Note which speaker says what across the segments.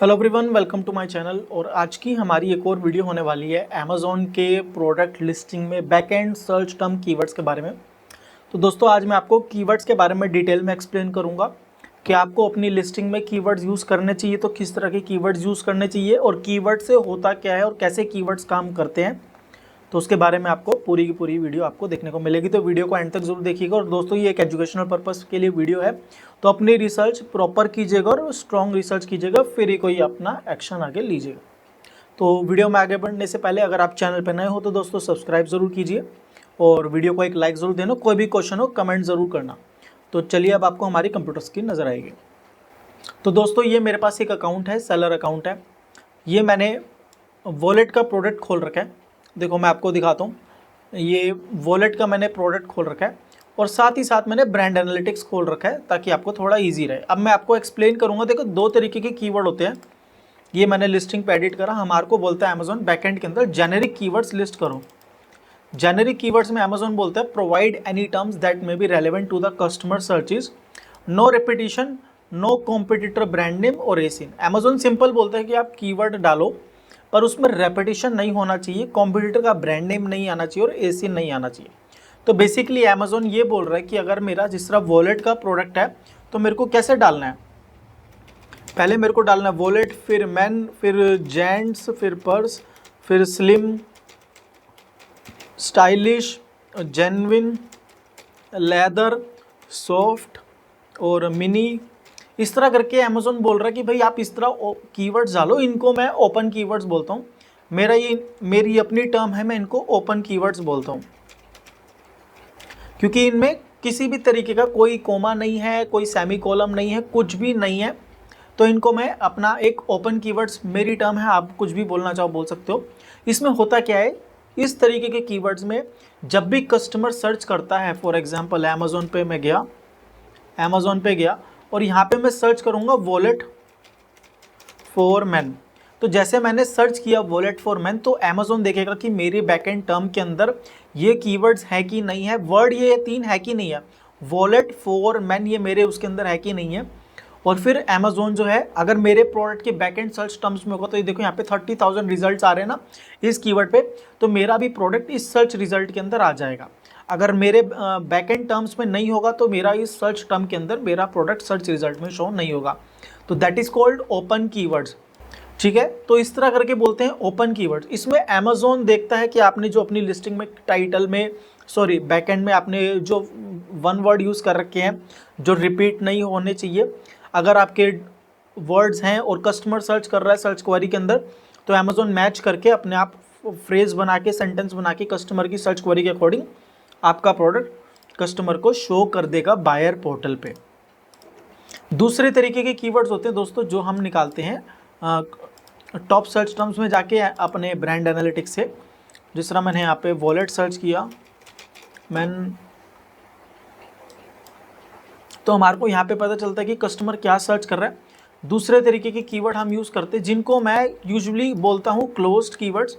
Speaker 1: Hello everyone, welcome to my channel. और आज की हमारी एक और वीडियो होने वाली है अमेज़ॉन के प्रोडक्ट लिस्टिंग में बैकएंड सर्च टर्म कीवर्ड्स के बारे में। तो दोस्तों, आज मैं आपको कीवर्ड्स के बारे में डिटेल में एक्सप्लेन करूंगा कि आपको अपनी लिस्टिंग में कीवर्ड्स यूज़ करने चाहिए तो किस तरह के कीवर्ड्स यूज़ करने चाहिए और कीवर्ड से होता क्या है और कैसे कीवर्ड्स काम करते हैं। तो उसके बारे में आपको पूरी की पूरी वीडियो आपको देखने को मिलेगी, तो वीडियो को एंड तक जरूर देखिएगा। और दोस्तों, ये एक एजुकेशनल पर्पस के लिए वीडियो है, तो अपनी रिसर्च प्रॉपर कीजिएगा और स्ट्रॉन्ग रिसर्च कीजिएगा, फिर ही कोई अपना एक्शन आगे लीजिएगा। तो वीडियो में आगे बढ़ने से पहले अगर आप चैनल पर नए हो तो दोस्तों सब्सक्राइब ज़रूर कीजिए और वीडियो को एक लाइक ज़रूर देना। कोई भी क्वेश्चन हो कमेंट ज़रूर करना। तो चलिए, अब आपको हमारी कंप्यूटर स्क्रीन नज़र आएगी। तो दोस्तों, ये मेरे पास एक अकाउंट है, सेलर अकाउंट है। ये मैंने वॉलेट का प्रोडक्ट खोल रखा है। देखो, मैं आपको दिखाता हूँ। ये वॉलेट का मैंने प्रोडक्ट खोल रखा है और साथ ही साथ मैंने ब्रांड एनालिटिक्स खोल रखा है ताकि आपको थोड़ा इजी रहे। अब मैं आपको एक्सप्लेन करूँगा। देखो, दो तरीके के कीवर्ड होते हैं। ये मैंने लिस्टिंग पे एडिट करा। हमारे को बोलता है अमेज़ॉन बैकएंड के अंदर जेनेरिक कीवर्ड्स लिस्ट करो। जेनेरिक कीवर्ड्स में अमेज़ॉन बोलता है provide any terms that may be relevant to the customer searches, no repetition, no competitor brand name और एसिन। अमेज़ॉन सिंपल बोलता है कि आप कीवर्ड डालो पर उसमें रेपिटेशन नहीं होना चाहिए, कॉम्पिटिटर का ब्रांड नेम नहीं आना चाहिए और एसिन नहीं आना चाहिए। तो बेसिकली अमेज़ॉन ये बोल रहा है कि अगर मेरा जिस तरह वॉलेट का प्रोडक्ट है तो मेरे को कैसे डालना है। पहले मेरे को डालना है वॉलेट, फिर मैन, फिर जेंट्स, फिर पर्स, फिर slim, stylish, genuine, leather, soft और मिनी। इस तरह करके अमेज़ॉन बोल रहा है कि भाई आप इस तरह कीवर्ड्स डालो। इनको मैं ओपन कीवर्ड्स बोलता हूँ। मेरी अपनी टर्म है, मैं इनको ओपन कीवर्ड्स बोलता हूँ क्योंकि इनमें किसी भी तरीके का कोई कोमा नहीं है, कोई सेमी कॉलम नहीं है, कुछ भी नहीं है। तो इनको मैं अपना एक ओपन कीवर्ड्स, मेरी टर्म है, आप कुछ भी बोलना चाहो बोल सकते हो। इसमें होता क्या है, इस तरीके के कीवर्ड्स में जब भी कस्टमर सर्च करता है, फॉर एग्जाम्पल अमेज़ॉन पे गया और यहाँ पे मैं सर्च करूँगा वॉलेट फॉर मैन। तो जैसे मैंने सर्च किया वॉलेट फॉर मैन, तो अमेज़ॉन देखेगा कि मेरे बैकएंड टर्म के अंदर ये कीवर्ड्स है कि नहीं है, वर्ड ये तीन है कि नहीं है, वॉलेट फॉर मैन ये मेरे उसके अंदर है कि नहीं है। और फिर अमेज़ॉन जो है, अगर मेरे प्रोडक्ट के बैकएंड सर्च टर्म्स में होगा, तो ये देखो यहाँ पे 30,000 रिजल्ट्स आ रहे हैं ना इस कीवर्ड पे, तो मेरा भी प्रोडक्ट इस सर्च रिजल्ट के अंदर आ जाएगा। अगर मेरे बैकएंड टर्म्स में नहीं होगा तो मेरा इस सर्च टर्म के अंदर मेरा प्रोडक्ट सर्च रिजल्ट में शो नहीं होगा। तो that is called open keywords. ठीक है, तो इस तरह करके बोलते हैं ओपन कीवर्ड्स। इसमें अमेज़ॉन देखता है कि आपने जो अपनी लिस्टिंग में टाइटल में, सॉरी बैकएंड में आपने जो वन वर्ड यूज़ कर रखे हैं जो रिपीट नहीं होने चाहिए, अगर आपके वर्ड्स हैं और कस्टमर सर्च कर रहा है सर्च क्वेरी के अंदर, तो अमेज़ॉन मैच करके अपने आप फ्रेज बना के, सेंटेंस बना के कस्टमर की सर्च क्वेरी के अकॉर्डिंग आपका प्रोडक्ट कस्टमर को शो कर देगा बायर पोर्टल पे। दूसरे तरीके के कीवर्ड्स होते हैं दोस्तों जो हम निकालते हैं टॉप सर्च टर्म्स में जाके अपने ब्रांड एनालिटिक्स से। जिस तरह मैंने यहाँ पे वॉलेट सर्च किया मैन, तो हमारे को यहाँ पे पता चलता है कि कस्टमर क्या सर्च कर रहा है। दूसरे तरीके के कीवर्ड हम यूज़ करते हैं जिनको मैं यूजुअली बोलता हूँ क्लोज्ड कीवर्ड्स।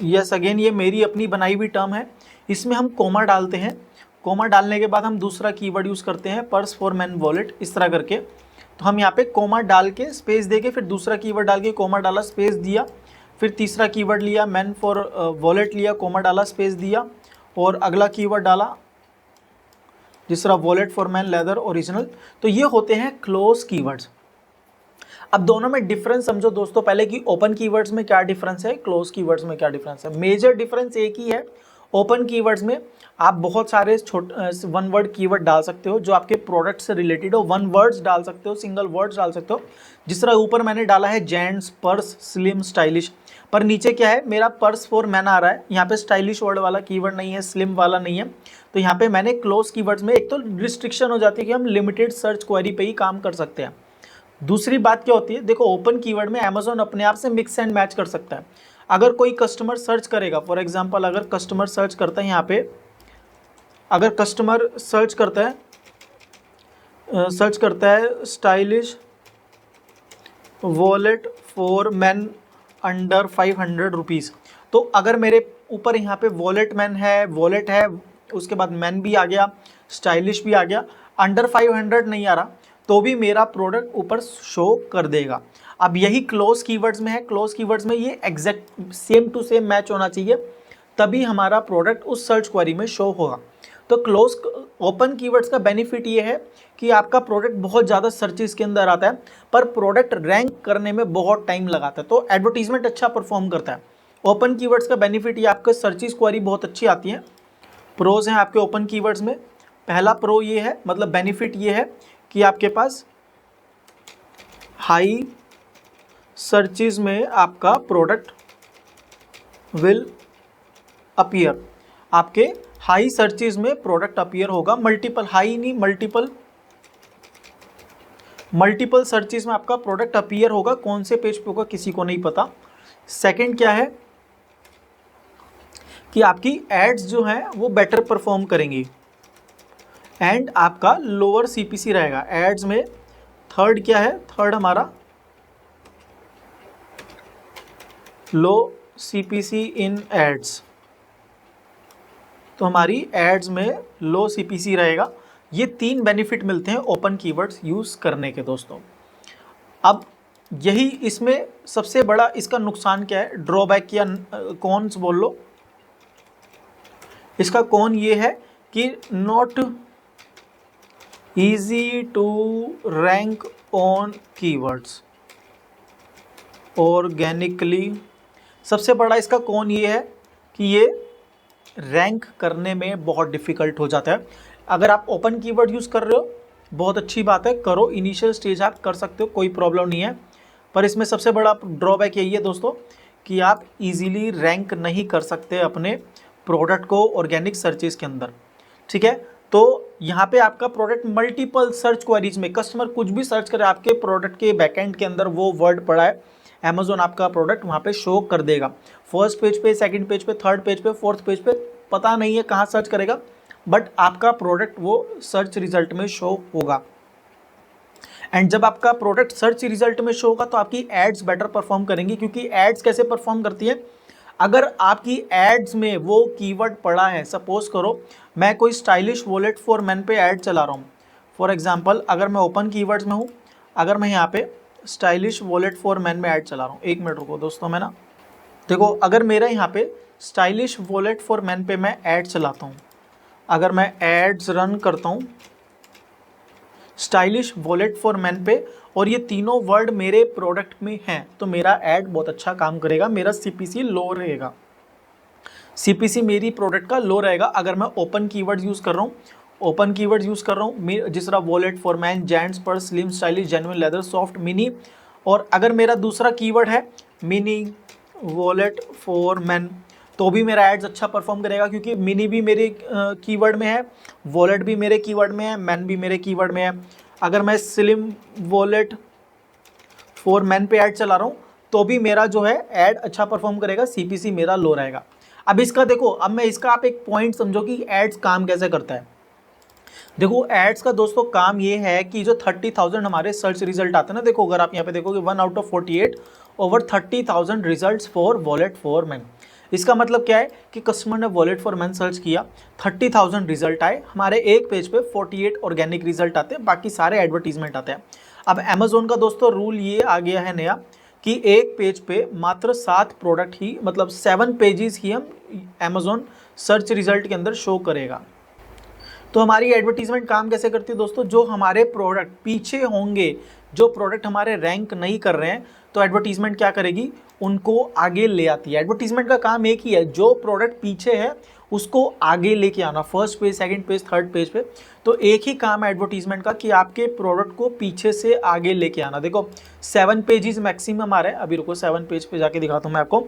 Speaker 1: यस, अगेन ये मेरी अपनी बनाई हुई टर्म है। इसमें हम कोमा डालते हैं। कोमा डालने के बाद हम दूसरा कीवर्ड यूज़ करते हैं पर्स फॉर मैन वॉलेट, इस तरह करके। तो हम यहाँ पे कोमा डाल के स्पेस दे के फिर दूसरा कीवर्ड डाल के कोमा डाला, स्पेस दिया, फिर तीसरा कीवर्ड लिया मैन फॉर वॉलेट लिया, कोमा डाला, स्पेस दिया और अगला कीवर्ड डाला जिस तरह wallet for man, leather, original. तो ये होते हैं क्लोज कीवर्ड्स। अब दोनों में डिफरेंस समझो दोस्तों पहले कि ओपन कीवर्ड्स में क्या डिफरेंस है, क्लोज कीवर्ड्स में क्या डिफरेंस है। मेजर डिफरेंस एक ही है। ओपन कीवर्ड्स में आप बहुत सारे वन वर्ड कीवर्ड डाल सकते हो जो आपके प्रोडक्ट से रिलेटेड हो। वन वर्ड्स डाल सकते हो, सिंगल वर्ड्स डाल सकते हो। जिस तरह ऊपर मैंने डाला है जेंट्स, पर्स, स्लिम, स्टाइलिश, पर नीचे क्या है, मेरा पर्स फॉर मैन आ रहा है। यहाँ पे स्टाइलिश वर्ड वाला कीवर्ड नहीं है, स्लिम वाला नहीं है। तो यहाँ पे मैंने क्लोज कीवर्ड्स में एक तो रिस्ट्रिक्शन हो जाती है कि हम लिमिटेड सर्च क्वेरी पे ही काम कर सकते हैं। दूसरी बात क्या होती है, देखो ओपन कीवर्ड में अमेज़ॉन अपने आप से मिक्स एंड मैच कर सकता है। अगर कोई कस्टमर सर्च करेगा, फॉर एग्जांपल अगर कस्टमर सर्च करता है यहाँ पे, अगर कस्टमर सर्च करता है stylish wallet for man under 500 rupees, तो अगर मेरे ऊपर यहाँ पे वॉलेट मैन है, वॉलेट है, उसके बाद मैन भी आ गया, स्टाइलिश भी आ गया, अंडर 500 नहीं आ रहा, तो भी मेरा प्रोडक्ट ऊपर शो कर देगा। अब यही क्लोज कीवर्ड्स में है, क्लोज कीवर्ड्स में ये exact same to same match होना चाहिए, तभी हमारा प्रोडक्ट उस सर्च क्वेरी में शो होगा। तो क्लोज ओपन कीवर्ड्स का बेनिफिट ये है कि आपका प्रोडक्ट बहुत ज़्यादा सर्चेस के अंदर आता है, पर प्रोडक्ट रैंक करने में बहुत टाइम लगाता है, तो एडवर्टीजमेंट अच्छा परफॉर्म करता है। ओपन कीवर्ड्स का बेनिफिट ये आपके सर्चेस क्वेरी बहुत अच्छी आती है। प्रोज हैं आपके ओपन कीवर्ड्स में, पहला प्रो ये है, मतलब बेनिफिट ये है कि आपके पास हाई सर्चेस में आपका प्रोडक्ट विल अपीयर, आपके हाई सर्चेस में प्रोडक्ट अपीयर होगा। मल्टीपल, हाई नहीं मल्टीपल सर्चेस में आपका प्रोडक्ट अपीयर होगा। कौन से पेज पे होगा किसी को नहीं पता। सेकंड क्या है कि आपकी एड्स जो हैं वो बेटर परफॉर्म करेंगी एंड आपका लोअर सीपीसी रहेगा एड्स में। थर्ड क्या है, थर्ड हमारा लो सीपीसी इन एड्स, तो हमारी एड्स में लो सीपीसी रहेगा। ये 3 बेनिफिट मिलते हैं ओपन कीवर्ड्स यूज़ करने के दोस्तों। अब यही इसमें सबसे बड़ा इसका नुकसान क्या है, ड्रॉबैक या कॉन्स बोल लो। इसका कौन ये है कि not easy to rank on keywords organically. सबसे बड़ा इसका कौन ये है कि ये रैंक करने में बहुत डिफ़िकल्ट हो जाता है। अगर आप ओपन कीवर्ड यूज़ कर रहे हो बहुत अच्छी बात है, करो, इनिशियल स्टेज आप कर सकते हो, कोई प्रॉब्लम नहीं है। पर इसमें सबसे बड़ा ड्रॉबैक यही है दोस्तों कि आप इजीली रैंक नहीं कर सकते अपने प्रोडक्ट को ऑर्गेनिक सर्चेस के अंदर, ठीक है। तो यहाँ पे आपका प्रोडक्ट मल्टीपल सर्च क्वेरीज में, कस्टमर कुछ भी सर्च करे आपके प्रोडक्ट के बैकएंड के अंदर वो वर्ड पड़ा है, अमेज़ॉन आपका प्रोडक्ट वहाँ पे शो कर देगा। फर्स्ट पेज पे, सेकंड पेज पे, थर्ड पेज पे, फोर्थ पेज पे, पता नहीं है कहाँ सर्च करेगा, बट आपका प्रोडक्ट वो सर्च रिजल्ट में शो होगा। एंड जब आपका प्रोडक्ट सर्च रिजल्ट में शो होगा तो आपकी एड्स बेटर परफॉर्म करेंगी, क्योंकि एड्स कैसे परफॉर्म करती है, अगर आपकी एड्स में वो कीवर्ड पड़ा है, सपोज करो मैं कोई स्टाइलिश वॉलेट फॉर मेन पे ऐड चला रहा हूँ, फॉर एग्जांपल अगर मैं ओपन कीवर्ड्स में हूँ, अगर मैं यहाँ पे स्टाइलिश वॉलेट फॉर मेन में ऐड चला रहा हूँ, एक मिनट रुको दोस्तों, मैं ना देखो, अगर मेरा यहाँ पे स्टाइलिश वॉलेट फॉर मेन पे मैं ऐड चलाता हूँ, अगर मैं एड्स रन करता हूँ स्टाइलिश वॉलेट फॉर मेन पे और ये तीनों वर्ड मेरे प्रोडक्ट में हैं, तो मेरा ऐड बहुत अच्छा काम करेगा, मेरा सीपीसी लो रहेगा, सीपीसी मेरी प्रोडक्ट का लो रहेगा। अगर मैं ओपन कीवर्ड्स यूज़ कर रहा हूँ, ओपन कीवर्ड्स यूज़ कर रहा हूँ जिस तरह वॉलेट फॉर मैन, जेंट्स पर, slim, stylish, genuine, leather, soft, mini, और अगर मेरा दूसरा कीवर्ड है मिनी वॉलेट फॉर मैन, तो भी मेरा एड्स अच्छा परफॉर्म करेगा, क्योंकि मिनी भी मेरे कीवर्ड में है, वॉलेट भी मेरे कीवर्ड में है, मैन भी मेरे कीवर्ड में है। अगर मैं स्लिम वॉलेट फॉर मैन पे ऐड चला रहा हूँ तो भी मेरा जो है ऐड अच्छा परफॉर्म करेगा, सीपीसी मेरा लो रहेगा। अब इसका देखो, अब मैं इसका आप एक पॉइंट समझो कि एड्स काम कैसे करता है। देखो एड्स का दोस्तों काम ये है कि जो 30,000 हमारे सर्च रिजल्ट आते हैं ना, देखो अगर आप यहाँ पे देखोगे 1 out of 48 over 30,000 results for wallet for man. इसका मतलब क्या है कि कस्टमर ने वॉलेट फॉर मैन सर्च किया, 30,000 रिजल्ट आए, हमारे एक पेज पे 48 ऑर्गेनिक रिजल्ट आते हैं, बाकी सारे एडवर्टीजमेंट आते हैं। अब अमेजोन का दोस्तों रूल ये आ गया है नया कि एक पेज पे मात्र 7 प्रोडक्ट ही, मतलब 7 पेजेस ही हम अमेजोन सर्च रिजल्ट के अंदर शो करेगा। तो हमारी एडवर्टीजमेंट काम कैसे करती है दोस्तों, जो हमारे प्रोडक्ट पीछे होंगे, जो प्रोडक्ट हमारे रैंक नहीं कर रहे हैं, तो एडवर्टीजमेंट क्या करेगी, उनको आगे ले आती है। एडवर्टीजमेंट का काम एक ही है, जो प्रोडक्ट पीछे है उसको आगे लेके आना, first page, second page, third page पे। तो एक ही काम है एडवर्टीजमेंट का कि आपके प्रोडक्ट को पीछे से आगे लेके आना। देखो 7 पेजेस मैक्सिमम आ रहे हैं, अभी रुको 7 पेज पे जाके दिखाता हूँ मैं आपको,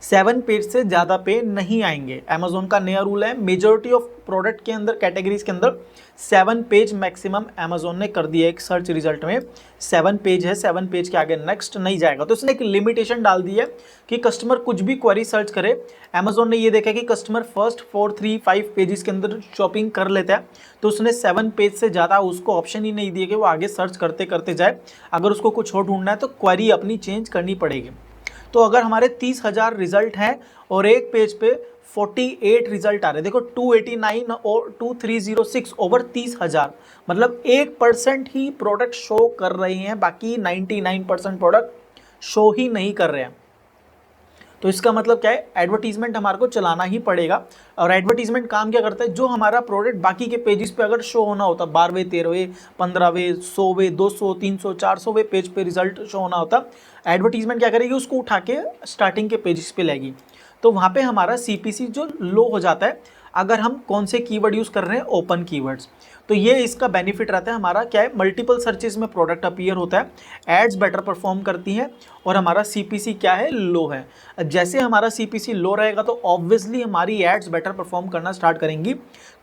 Speaker 1: 7 पेज से ज़्यादा पे नहीं आएंगे। अमेजोन का नया रूल है, मेजॉरिटी ऑफ प्रोडक्ट के अंदर, कैटेगरीज के अंदर 7 पेज मैक्सिमम अमेजोन ने कर दिया है। एक सर्च रिजल्ट में 7 पेज है, 7 पेज के आगे नेक्स्ट नहीं जाएगा। तो उसने एक लिमिटेशन डाल दी है कि कस्टमर कुछ भी क्वेरी सर्च करे, अमेजोन ने ये देखा कि कस्टमर फर्स्ट 4, 3, 5 पेजेस के अंदर शॉपिंग कर लेता है, तो उसने 7 पेज से ज़्यादा उसको ऑप्शन ही नहीं दिए कि वो आगे सर्च करते करते जाए। अगर उसको कुछ और ढूंढना है तो क्वेरी अपनी चेंज करनी पड़ेगी। तो अगर हमारे 30,000 रिजल्ट हैं और एक पेज पे 48 रिजल्ट आ रहे हैं। देखो 289 और 2306 ओवर 30,000, मतलब 1% ही प्रोडक्ट शो कर रहे हैं, बाकी 99% प्रोडक्ट शो ही नहीं कर रहे हैं। तो इसका मतलब क्या है, एडवर्टीजमेंट हमारे को चलाना ही पड़ेगा। और एडवर्टीजमेंट काम क्या करता है, जो हमारा प्रोडक्ट बाकी के पेजेस पे अगर शो होना होता, 12वें 13वें 15वें 100वें 200 300 400वें पेज पे रिजल्ट शो होना होता, एडवर्टीजमेंट क्या करेगी, उसको उठा के स्टार्टिंग के पेजेस पे लाएगी। तो वहाँ पे हमारा CPC जो लो हो जाता है अगर हम कौन से कीवर्ड यूज़ कर रहे हैं, ओपन कीवर्ड्स। तो ये इसका बेनिफिट रहता है, हमारा क्या है, मल्टीपल सर्चेज में प्रोडक्ट अपीयर होता है, एड्स बेटर परफॉर्म करती हैं और हमारा CPC क्या है, लो है। जैसे हमारा CPC लो रहेगा तो ऑब्वियसली हमारी एड्स बेटर परफॉर्म करना स्टार्ट करेंगी,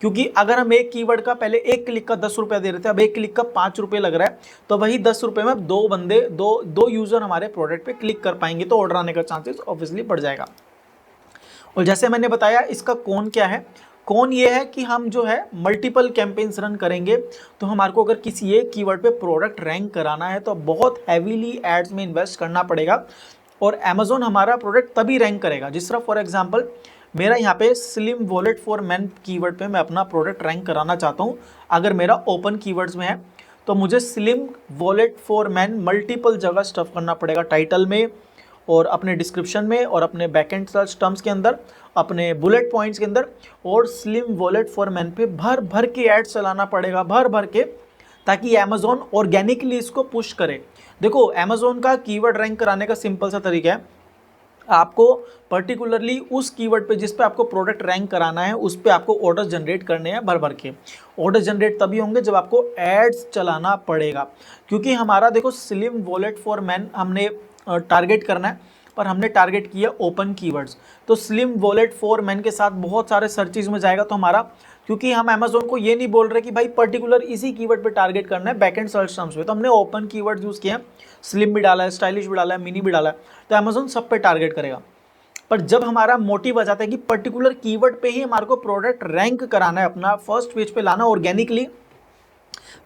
Speaker 1: क्योंकि अगर हम एक कीवर्ड का पहले एक क्लिक का 10 रुपये दे रहे थे, अब एक क्लिक का 5 रुपये लग रहा है, तो वही 10 रुपये में दो यूज़र हमारे प्रोडक्ट पे क्लिक कर पाएंगे, तो ऑर्डर आने का चांसेस ऑब्वियसली बढ़ जाएगा। और जैसे मैंने बताया इसका कौन क्या है, कौन ये है कि हम जो है मल्टीपल कैंपेन्स रन करेंगे, तो हमारे को अगर किसी एक कीवर्ड पे प्रोडक्ट रैंक कराना है तो बहुत हैवीली एड्स में इन्वेस्ट करना पड़ेगा, और अमेजोन हमारा प्रोडक्ट तभी रैंक करेगा जिस तरह फॉर एग्जांपल मेरा यहाँ पे slim wallet for man keyword पे मैं अपना प्रोडक्ट रैंक कराना चाहता हूँ। अगर मेरा ओपन कीवर्ड्स में है तो मुझे slim wallet for man multiple जगह स्टफ करना पड़ेगा, टाइटल में और अपने डिस्क्रिप्शन में और अपने बैकएंड सर्च टर्म्स के अंदर, अपने बुलेट पॉइंट्स के अंदर, और स्लिम वॉलेट फॉर मैन पे भर भर के एड्स चलाना पड़ेगा, भर भर के, ताकि अमेजोन ऑर्गेनिकली इसको पुश करे। देखो अमेजोन का कीवर्ड रैंक कराने का सिंपल सा तरीका है, आपको पर्टिकुलरली उस कीवर्ड पे जिस पे आपको प्रोडक्ट रैंक कराना है उस पे आपको ऑर्डर जनरेट करने हैं भर भर के। ऑर्डर जनरेट तभी होंगे जब आपको एड्स चलाना पड़ेगा, क्योंकि हमारा देखो स्लिम वॉलेट फॉर मैन हमने टारगेट करना है, पर हमने टारगेट किया ओपन कीवर्ड्स, तो स्लिम वॉलेट फॉर मैन के साथ बहुत सारे सर्चेज में जाएगा। तो हमारा, क्योंकि हम अमेजोन को ये नहीं बोल रहे कि भाई पर्टिकुलर इसी कीवर्ड पे टारगेट करना है बैकएंड सर्च टर्म्स पे, तो हमने ओपन कीवर्ड्स यूज़ किए हैं, स्लिम भी डाला है, स्टाइलिश भी डाला है, मिनी भी डाला है, तो अमेजोन सब पे टारगेट करेगा। पर जब हमारा मोटिव आ जाता है कि पर्टिकुलर कीवर्ड पे ही हमारे को प्रोडक्ट रैंक कराना है, अपना फर्स्ट पेज पे लाना ऑर्गेनिकली,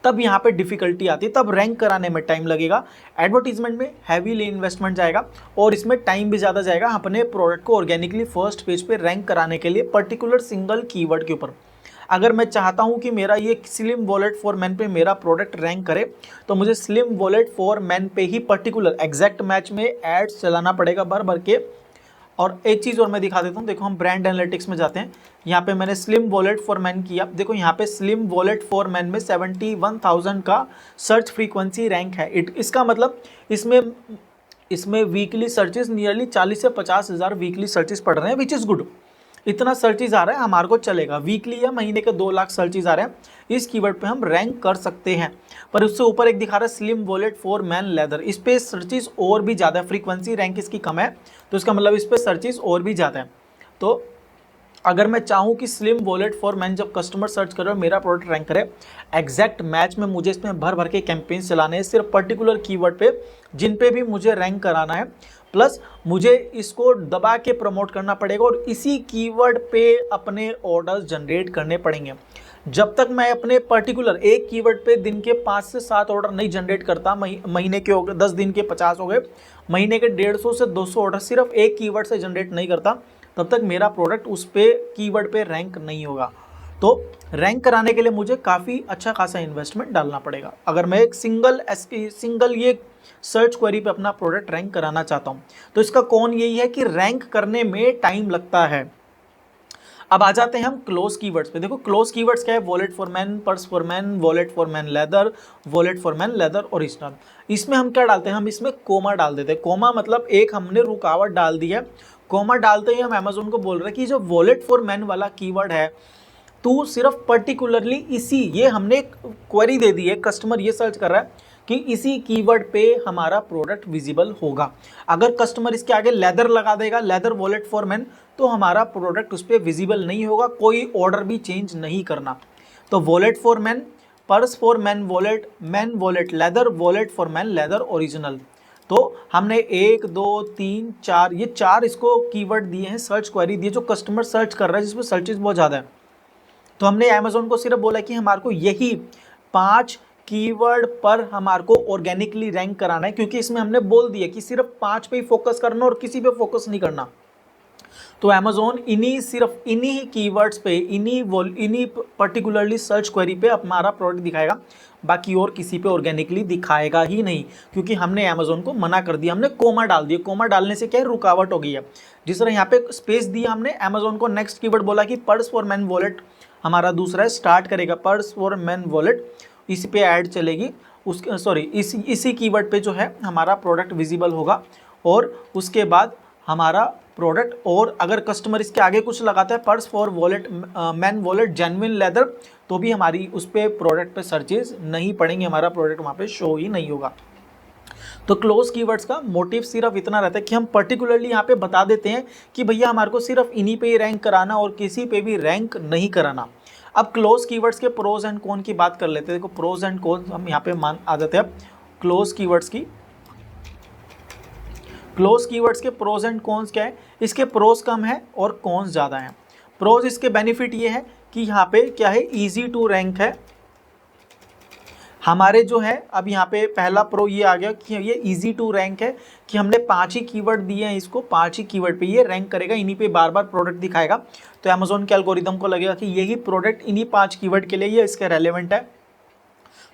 Speaker 1: तब यहाँ पे डिफिकल्टी आती है, तब रैंक कराने में टाइम लगेगा, एडवर्टीजमेंट में हैवीली इन्वेस्टमेंट जाएगा और इसमें टाइम भी ज़्यादा जाएगा अपने प्रोडक्ट को ऑर्गेनिकली फर्स्ट पेज पे रैंक कराने के लिए पर्टिकुलर सिंगल कीवर्ड के ऊपर। अगर मैं चाहता हूँ कि मेरा ये स्लिम वॉलेट फॉर मैन पे मेरा प्रोडक्ट रैंक करे, तो मुझे स्लिम वॉलेट फॉर मैन पे ही पर्टिकुलर एग्जैक्ट मैच में एड्स चलाना पड़ेगा भर भर के। और एक चीज़ और मैं दिखा देता हूँ, देखो हम ब्रांड एनालिटिक्स में जाते हैं, यहाँ पे मैंने स्लिम वॉलेट फॉर मैन किया, देखो यहाँ पे स्लिम वॉलेट फॉर मैन में 71,000 का सर्च फ्रीक्वेंसी रैंक है। इसका मतलब इसमें वीकली सर्चेस नियरली 40 से 50,000 वीकली सर्चेस पड़ रहे हैं, विच इज़ गुड। इतना सर्चेज आ रहा है हमारे को चलेगा, वीकली या महीने के 2 लाख सर्चेज आ रहे हैं, इस कीवर्ड पे हम रैंक कर सकते हैं। पर उससे ऊपर एक दिखा रहा है slim wallet for man leather, इस पे सर्चेज और भी ज़्यादा है, फ्रीक्वेंसी रैंक इसकी कम है, तो इसका मतलब इस पे सर्चेज और भी ज़्यादा है। तो अगर मैं चाहूँ कि स्लिम वॉलेट फॉर मैन जब कस्टमर सर्च करे और मेरा प्रोडक्ट रैंक करे, एग्जैक्ट मैच में मुझे इसमें भर भर के कैंपेन्स चलाने हैं सिर्फ पर्टिकुलर कीवर्ड पे जिन पे भी मुझे रैंक कराना है, प्लस मुझे इसको दबा के प्रमोट करना पड़ेगा और इसी कीवर्ड पे अपने ऑर्डर्स जनरेट करने पड़ेंगे। जब तक मैं अपने पर्टिकुलर एक कीवर्ड पे दिन के 5 से 7 ऑर्डर नहीं जनरेट करता, महीने के हो गए 10 दिन के 50 हो गए, महीने के 150 से 200 ऑर्डर सिर्फ एक कीवर्ड से जनरेट नहीं करता, तब तक मेरा प्रोडक्ट उस पे कीवर्ड पे रैंक नहीं होगा। तो रैंक कराने के लिए मुझे काफ़ी अच्छा खासा इन्वेस्टमेंट डालना पड़ेगा अगर मैं एक सिंगल ये सर्च क्वेरी पे अपना प्रोडक्ट रैंक कराना चाहता हूँ। तो इसका कौन यही है कि रैंक करने में टाइम लगता है। अब आ जाते हैं हम क्लोज कीवर्ड्स पे। देखो क्लोज कीवर्ड्स क्या है, wallet for man, purse for man, wallet for man leather, wallet for man leather original. इसमें हम क्या डालते हैं, हम इसमें कोमा डाल देते हैं। कोमा मतलब एक हमने रुकावट डाल दी है, कोमा डालते ही हम अमेजोन को बोल रहे हैं कि जो वॉलेट फॉर मैन वाला कीवर्ड है तो सिर्फ पर्टिकुलरली इसी, ये हमने क्वेरी दे दी है, कस्टमर ये सर्च कर रहा है कि इसी कीवर्ड पे हमारा प्रोडक्ट विजिबल होगा। अगर कस्टमर इसके आगे लेदर लगा देगा, लेदर वॉलेट फॉर मैन, तो हमारा प्रोडक्ट उस पर विजिबल नहीं होगा, कोई ऑर्डर भी चेंज नहीं करना। तो wallet for man, purse for man wallet, man wallet leather, wallet for man leather original. तो हमने 1 2 3 4 ये 4 इसको कीवर्ड दिए हैं, सर्च क्वेरी दी है जो कस्टमर सर्च कर रहा है, जिसमें सर्चेज बहुत ज़्यादा है। तो हमने अमेजोन को सिर्फ बोला कि हमारे को यही 5 कीवर्ड पर हमारे को ऑर्गेनिकली रैंक कराना है, क्योंकि इसमें हमने बोल दिया कि सिर्फ 5 पे ही फोकस करना और किसी पे फोकस नहीं करना। तो अमेज़ॉन सिर्फ इन्हीं ही कीवर्ड्स पे, इन्हीं पर्टिकुलरली सर्च क्वेरी पे हमारा प्रोडक्ट दिखाएगा, बाकी और किसी पे ऑर्गेनिकली दिखाएगा ही नहीं, क्योंकि हमने अमेज़ॉन को मना कर दिया, हमने कोमा डाल दिया। कोमा डालने से क्या है, रुकावट हो गई है। जिस तरह यहाँ पे स्पेस दिया हमने, अमेज़ॉन को नेक्स्ट कीवर्ड बोला कि पर्स फॉर मैन वॉलेट हमारा दूसरा है, स्टार्ट करेगा पर्स फॉर मैन वॉलेट, इसी पे ऐड चलेगी, इसी कीवर्ड पे जो है हमारा प्रोडक्ट विजिबल होगा। और उसके बाद हमारा प्रोडक्ट, और अगर कस्टमर इसके आगे कुछ लगाता है purse for wallet man wallet genuine leather, तो भी हमारी उस पर प्रोडक्ट पे सर्चेज नहीं पड़ेंगे, हमारा प्रोडक्ट वहाँ पे शो ही नहीं होगा। तो क्लोज कीवर्ड्स का मोटिव सिर्फ इतना रहता है कि हम पर्टिकुलरली यहाँ पे बता देते हैं कि भैया हमारे को सिर्फ इन्हीं पे ही रैंक कराना और किसी पे भी रैंक नहीं कराना। अब क्लोज कीवर्ड्स के प्रोज एंड कॉन की बात कर लेते हैं। देखो प्रोज एंड कॉन हम यहाँ पे मान आ जाते हैं क्लोज कीवर्ड्स की। क्लोज कीवर्ड्स के प्रोज एंड कॉन्स क्या है, इसके प्रोज कम है और कॉन्स ज़्यादा हैं। प्रोज इसके बेनिफिट ये है कि यहाँ पे क्या है, ईजी टू रैंक है हमारे जो है। अब यहाँ पे पहला प्रो ये आ गया कि ये इजी टू रैंक है, कि हमने 5 ही कीवर्ड दिए हैं इसको, 5 ही कीवर्ड पे ये रैंक करेगा, इन्हीं पे बार बार प्रोडक्ट दिखाएगा। तो अमेज़ॉन के एल्गोरिदम को लगेगा कि यही प्रोडक्ट इन्हीं 5 कीवर्ड के लिए ये इसके रेलेवेंट है,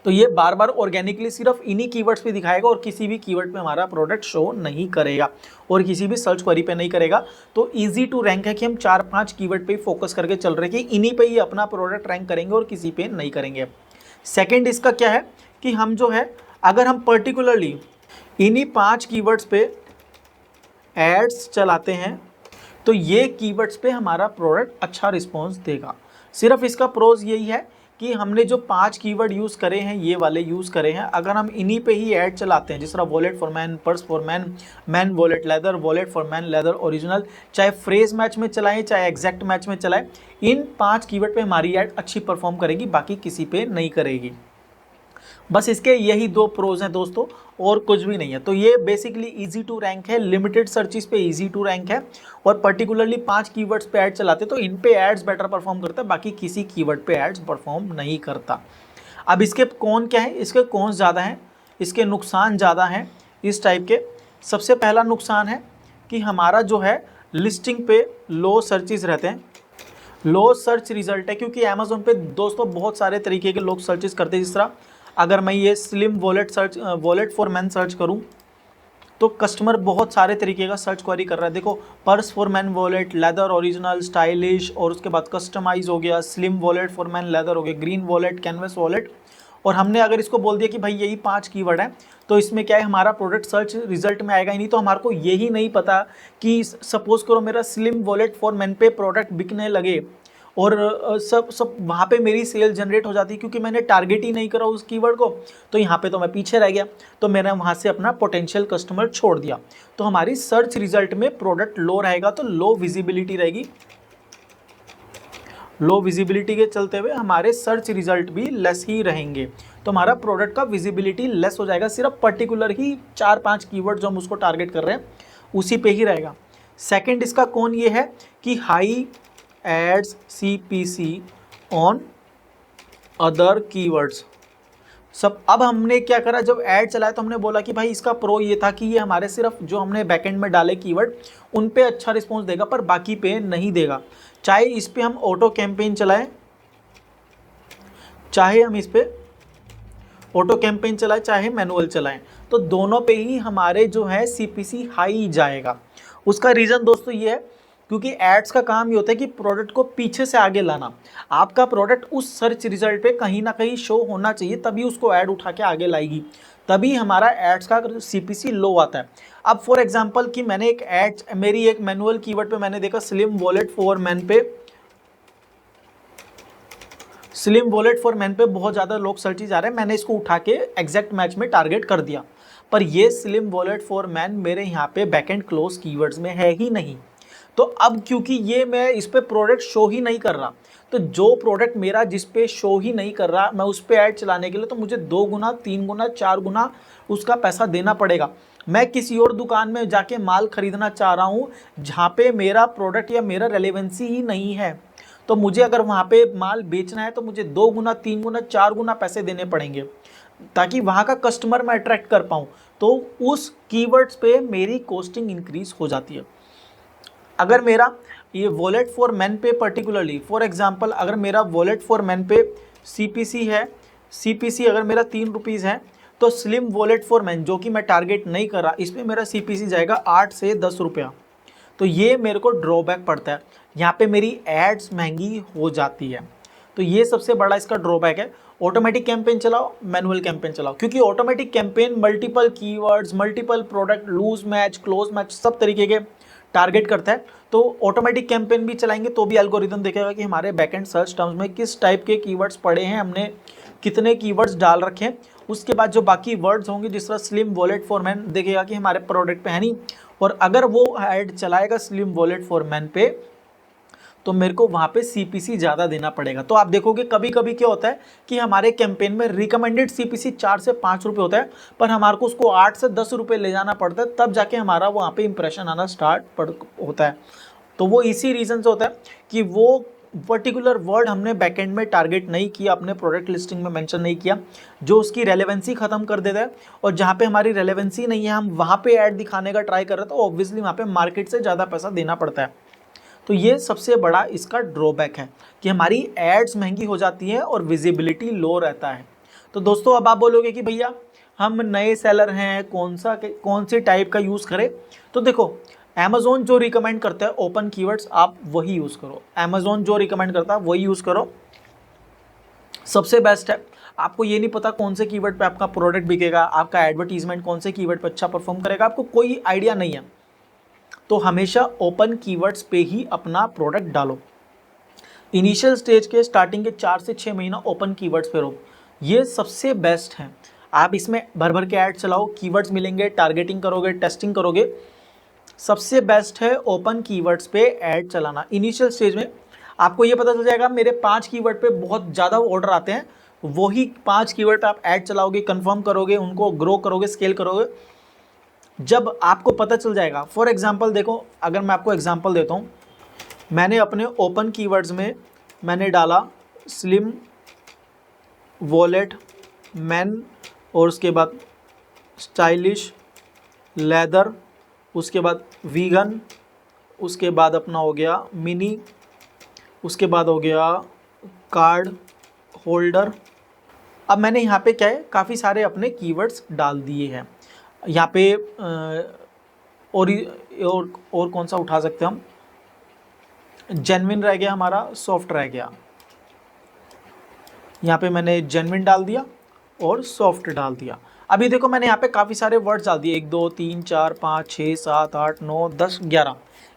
Speaker 1: तो ये बार बार ऑर्गेनिकली सिर्फ इन्हीं कीवर्ड्स पे दिखाएगा और किसी भी कीवर्ड पे हमारा प्रोडक्ट शो नहीं करेगा और किसी भी सर्च क्वेरी पे नहीं करेगा। तो इजी टू रैंक है कि हम 4-5 कीवर्ड पे फोकस करके चल रहे हैं कि इन्हीं पे ही अपना प्रोडक्ट रैंक करेंगे और किसी पे नहीं करेंगे। सेकंड इसका क्या है कि हम जो है, अगर हम पर्टिकुलरली इन्हीं 5 कीवर्ड्स पे एड्स चलाते हैं तो ये कीवर्ड्स पे हमारा प्रोडक्ट अच्छा रिस्पॉन्स देगा। सिर्फ इसका प्रोज यही है कि हमने जो 5 कीवर्ड यूज़ करे हैं, ये वाले यूज़ करे हैं, अगर हम इन्हीं पे ही ऐड चलाते हैं, जिस तरह wallet for man, purse for man, man wallet leather, wallet for man leather original, चाहे फ्रेज मैच में चलाएं चाहे एग्जैक्ट मैच में चलाएं, इन 5 कीवर्ड पे हमारी ऐड अच्छी परफॉर्म करेगी, बाकी किसी पे नहीं करेगी। बस इसके यही 2 प्रोज हैं दोस्तों, और कुछ भी नहीं है। तो ये बेसिकली इजी टू रैंक है, लिमिटेड सर्चिस पे इजी टू रैंक है, और पर्टिकुलरली 5 कीवर्ड्स पे ऐड चलाते तो इन पे एड्स बेटर परफॉर्म करता है, बाकी किसी कीवर्ड पे एड्स परफॉर्म नहीं करता। अब इसके कौन क्या है, इसके कौन ज़्यादा हैं, इसके नुकसान ज़्यादा हैं इस टाइप के। सबसे पहला नुकसान है कि हमारा जो है लिस्टिंग पे लो सर्चिस रहते हैं, लो सर्च रिजल्ट है, क्योंकि अमेज़ॉन पे दोस्तों बहुत सारे तरीके के लोग सर्चेस करते हैं। जिस तरह अगर मैं ये slim wallet for man search करूं तो कस्टमर बहुत सारे तरीके का सर्च क्वेरी कर रहा है। देखो purse for man wallet, leather original, stylish, और उसके बाद कस्टमाइज हो गया, slim wallet for man leather हो गया, ग्रीन वॉलेट, कैनवस वॉलेट। और हमने अगर इसको बोल दिया कि भाई यही 5 कीवर्ड हैं, तो इसमें क्या है, हमारा प्रोडक्ट सर्च रिजल्ट में आएगा ही नहीं। तो हमारे को यही नहीं पता कि सपोज करो मेरा स्लिम वॉलेट फॉर मैन पे प्रोडक्ट बिकने लगे और सब वहाँ पे मेरी सेल जनरेट हो जाती है, क्योंकि मैंने टारगेट ही नहीं करा उस कीवर्ड को, तो यहाँ पे तो मैं पीछे रह गया, तो मैंने वहाँ से अपना पोटेंशियल कस्टमर छोड़ दिया। तो हमारी सर्च रिजल्ट में प्रोडक्ट लो रहेगा, तो लो विजिबिलिटी रहेगी। लो विजिबिलिटी के चलते हुए हमारे सर्च रिजल्ट भी लेस ही रहेंगे, तो हमारा प्रोडक्ट का विजिबिलिटी लेस हो जाएगा। सिर्फ पर्टिकुलर ही 4-5 कीवर्ड जो हम उसको टारगेट कर रहे हैं उसी पे ही रहेगा। सेकंड इसका कौन ये है कि high ads CPC on other keywords. सब अब हमने क्या करा, जब ऐड चलाया तो हमने बोला कि भाई इसका प्रो ये था कि ये हमारे सिर्फ जो हमने बैकएंड में डाले कीवर्ड उन पे अच्छा रिस्पॉन्स देगा, पर बाकी पे नहीं देगा। चाहे इस पे हम ऑटो कैंपेन चलाएं, चाहे हम इस पे ऑटो कैंपेन चलाएं, चाहे मैनुअल चलाएं, तो दोनों पे ही हमारे जो है CPC हाई जाएगा। उसका रीज़न दोस्तों ये है क्योंकि एड्स का काम ये होता है कि प्रोडक्ट को पीछे से आगे लाना। आपका प्रोडक्ट उस सर्च रिजल्ट पे कहीं ना कहीं शो होना चाहिए, तभी उसको ऐड उठा के आगे लाएगी, तभी हमारा एड्स का CPC लो आता है। अब फॉर एग्जांपल कि मैंने एक एड, मेरी एक मैनुअल कीवर्ड पे मैंने देखा स्लिम वॉलेट फॉर मैन पे, स्लिम वॉलेट फॉर मैन पे बहुत ज़्यादा लोग सर्चेज आ रहे हैं, मैंने इसको उठा के एग्जैक्ट मैच में टारगेट कर दिया, पर ये स्लिम वॉलेट फॉर मैन मेरे यहाँ पे बैकएंड क्लोज कीवर्ड्स में है ही नहीं। तो अब क्योंकि ये मैं इस पे प्रोडक्ट शो ही नहीं कर रहा, तो जो प्रोडक्ट मेरा जिस पे शो ही नहीं कर रहा, मैं उस पे ऐड चलाने के लिए तो मुझे 2 गुना 3 गुना 4 गुना उसका पैसा देना पड़ेगा। मैं किसी और दुकान में जाके माल खरीदना चाह रहा हूँ जहाँ पे मेरा प्रोडक्ट या मेरा रेलेवेंसी ही नहीं है, तो मुझे अगर वहाँ पे माल बेचना है तो मुझे 2 गुना 3 गुना 4 गुना पैसे देने पड़ेंगे ताकि वहाँ का कस्टमर मैं अट्रैक्ट कर पाऊँ। तो उस कीवर्ड्स पे मेरी कॉस्टिंग इंक्रीज हो जाती है। अगर मेरा ये वॉलेट फॉर मैन पे पर्टिकुलरली, फॉर एग्जांपल अगर मेरा वॉलेट फॉर मैन पे CPC है, CPC अगर मेरा 3 रुपीज़ है, तो स्लिम वॉलेट फॉर मैन जो कि मैं टारगेट नहीं कर रहा, इसमें मेरा CPC जाएगा 8 से 10 रुपया। तो ये मेरे को ड्रॉबैक पड़ता है, यहाँ पे मेरी एड्स महंगी हो जाती है। तो ये सबसे बड़ा इसका ड्रॉबैक है। ऑटोमेटिक कैंपेन चलाओ, मैनुअल कैंपेन चलाओ, क्योंकि automatic campaign multiple keywords, multiple product, loose match, close match, सब तरीके के टारगेट करता है। तो ऑटोमेटिक कैंपेन भी चलाएंगे तो भी एल्गोरिदम देखेगा कि हमारे बैकएंड सर्च टर्म्स में किस टाइप के कीवर्ड्स पड़े हैं, हमने कितने कीवर्ड्स डाल रखे हैं। उसके बाद जो बाकी वर्ड्स होंगे, जिस तरह स्लिम वॉलेट फॉर मैन, देखेगा कि हमारे प्रोडक्ट पे है नहीं, और अगर वो ऐड चलाएगा स्लिम वॉलेट फॉर मैन पे, तो मेरे को वहाँ पे CPC ज़्यादा देना पड़ेगा। तो आप देखोगे कभी कभी क्या होता है कि हमारे कैंपेन में रिकमेंडेड CPC 4 से 5 रुपये होता है, पर हमारे को उसको 8 से 10 रुपये ले जाना पड़ता है, तब जाके हमारा वहाँ पे इंप्रेशन आना स्टार्ट होता है। तो वो इसी रीज़न से होता है कि वो पर्टिकुलर वर्ड हमने बैकएंड में टारगेट नहीं किया, अपने प्रोडक्ट लिस्टिंग में मेंशन नहीं किया, जो उसकी रेलेवेंसी ख़त्म कर देता है। और जहाँ पे हमारी रेलेवेंसी नहीं है, हम वहाँ पे ऐड दिखाने का ट्राई कर रहे हैं, तो ऑब्वियसली वहाँ पे मार्केट से ज़्यादा पैसा देना पड़ता है। तो ये सबसे बड़ा इसका ड्रॉबैक है कि हमारी एड्स महंगी हो जाती है और विजिबिलिटी लो रहता है। तो दोस्तों अब आप बोलोगे कि भैया हम नए सेलर हैं, कौन से टाइप का यूज़ करें। तो देखो, अमेज़ॉन जो रिकमेंड करता है ओपन कीवर्ड्स, आप वही यूज़ करो। अमेज़ॉन जो रिकमेंड करता है वही यूज़ करो, सबसे बेस्ट है। आपको ये नहीं पता कौन से कीवर्ड पे आपका प्रोडक्ट बिकेगा, आपका एडवर्टीजमेंट कौन से कीवर्ड पे अच्छा परफॉर्म करेगा, आपको कोई आइडिया नहीं है, तो हमेशा ओपन कीवर्ड्स पे ही अपना प्रोडक्ट डालो। इनिशियल स्टेज के स्टार्टिंग के 4 से 6 महीना ओपन कीवर्ड्स पे रहो, ये सबसे बेस्ट है। आप इसमें भर भर के ऐड चलाओ, कीवर्ड्स मिलेंगे, टारगेटिंग करोगे, टेस्टिंग करोगे, सबसे बेस्ट है ओपन कीवर्ड्स पे ऐड चलाना। इनिशियल स्टेज में आपको ये पता चल जाएगा मेरे 5 कीवर्ड पे बहुत ज़्यादा ऑर्डर आते हैं, वही 5 कीवर्ड पे आप ऐड चलाओगे, कंफर्म करोगे, उनको ग्रो करोगे, स्केल करोगे। जब आपको पता चल जाएगा, फॉर एग्जांपल देखो, अगर मैं आपको एग्जांपल देता हूँ, मैंने अपने ओपन कीवर्ड्स में मैंने डाला स्लिम वॉलेट मैन, और उसके बाद स्टाइलिश लेदर, उसके बाद वीगन, उसके बाद अपना हो गया मिनी, उसके बाद हो गया कार्ड होल्डर। अब मैंने यहाँ पे क्या है, काफ़ी सारे अपने कीवर्ड्स डाल दिए हैं। यहाँ पे और कौन सा उठा सकते हैं हम, जेन्युइन रह गया हमारा, सॉफ्ट रह गया। यहाँ पे मैंने जेन्युइन डाल दिया और सॉफ्ट डाल दिया। अभी देखो मैंने यहाँ पे काफ़ी सारे वर्ड्स डाल दिए, 1 2 3 4 5 6 7 8 9 10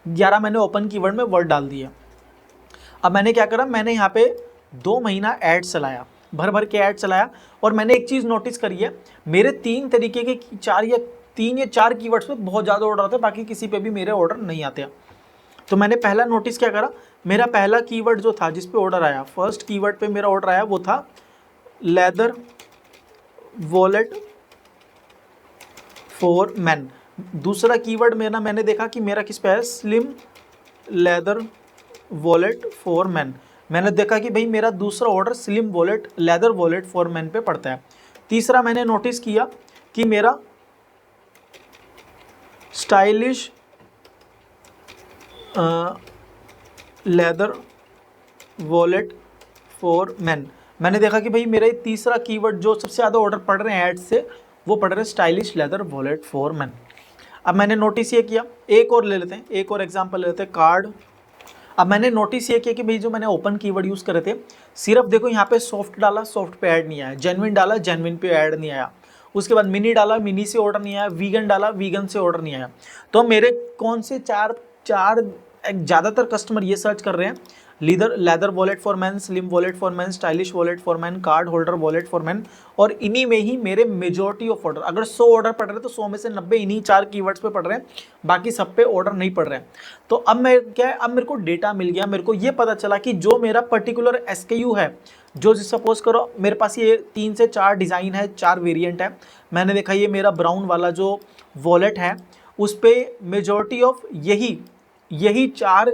Speaker 1: 11 मैंने ओपन कीवर्ड में वर्ड डाल दिए। अब मैंने क्या करा, मैंने यहाँ पे 2 महीना ऐड चलाया, भर भर के ऐड चलाया, और मैंने एक चीज़ नोटिस करी है, मेरे 3 तरीके के 3 या 4 कीवर्ड्स पे बहुत ज़्यादा ऑर्डर आते हैं, बाकी किसी पे भी मेरे ऑर्डर नहीं आते हैं। तो मैंने पहला नोटिस क्या करा, मेरा पहला कीवर्ड जो था जिस पे ऑर्डर आया, फर्स्ट कीवर्ड पे मेरा ऑर्डर आया वो था लेदर वॉलेट फॉर मैन। दूसरा कीवर्ड मैंने देखा कि मेरा किस पे है, slim leather wallet for man. मैंने देखा कि भाई मेरा दूसरा order slim wallet leather wallet for man पे पड़ता है। तीसरा मैंने नोटिस किया कि मेरा stylish leather wallet for man. मैंने देखा कि भाई मेरा तीसरा कीवर्ड जो सबसे ज़्यादा ऑर्डर पड़ रहे हैं एड से, वो पड़ रहे हैं stylish leather wallet for man. अब मैंने नोटिस ये किया, एक और ले लेते हैं, एक और एग्जांपल ले लेते हैं, कार्ड। अब मैंने नोटिस ये किया कि भाई जो मैंने ओपन कीवर्ड यूज़ करे थे, सिर्फ देखो यहाँ पे सॉफ्ट डाला, सॉफ्ट पे ऐड नहीं आया, जेन्युइन डाला, जेन्युइन पे ऐड नहीं आया, उसके बाद मिनी डाला, मिनी से ऑर्डर नहीं आया, वीगन डाला, वीगन से ऑर्डर नहीं आया। तो मेरे कौन से चार ज़्यादातर कस्टमर ये सर्च कर रहे हैं, leather wallet for man, slim wallet for man, stylish wallet for man, card holder wallet for man, और इन्हीं में ही मेरे मेजॉरिटी ऑफ ऑर्डर, अगर 100 ऑर्डर पड़ रहे हैं तो 100 में से 90 इन्हीं 4 कीवर्ड्स पे पड़ रहे हैं, बाकी सब पे ऑर्डर नहीं पड़ रहे हैं। तो अब मैं क्या है, अब मेरे को डेटा मिल गया, मेरे को ये पता चला कि जो मेरा पर्टिकुलर SKU है, जो सपोज करो मेरे पास ये 3 से 4 डिज़ाइन है, 4 वेरिएंट है, मैंने देखा ये मेरा ब्राउन वाला जो वॉलेट है उस पर मेजॉरिटी ऑफ यही 4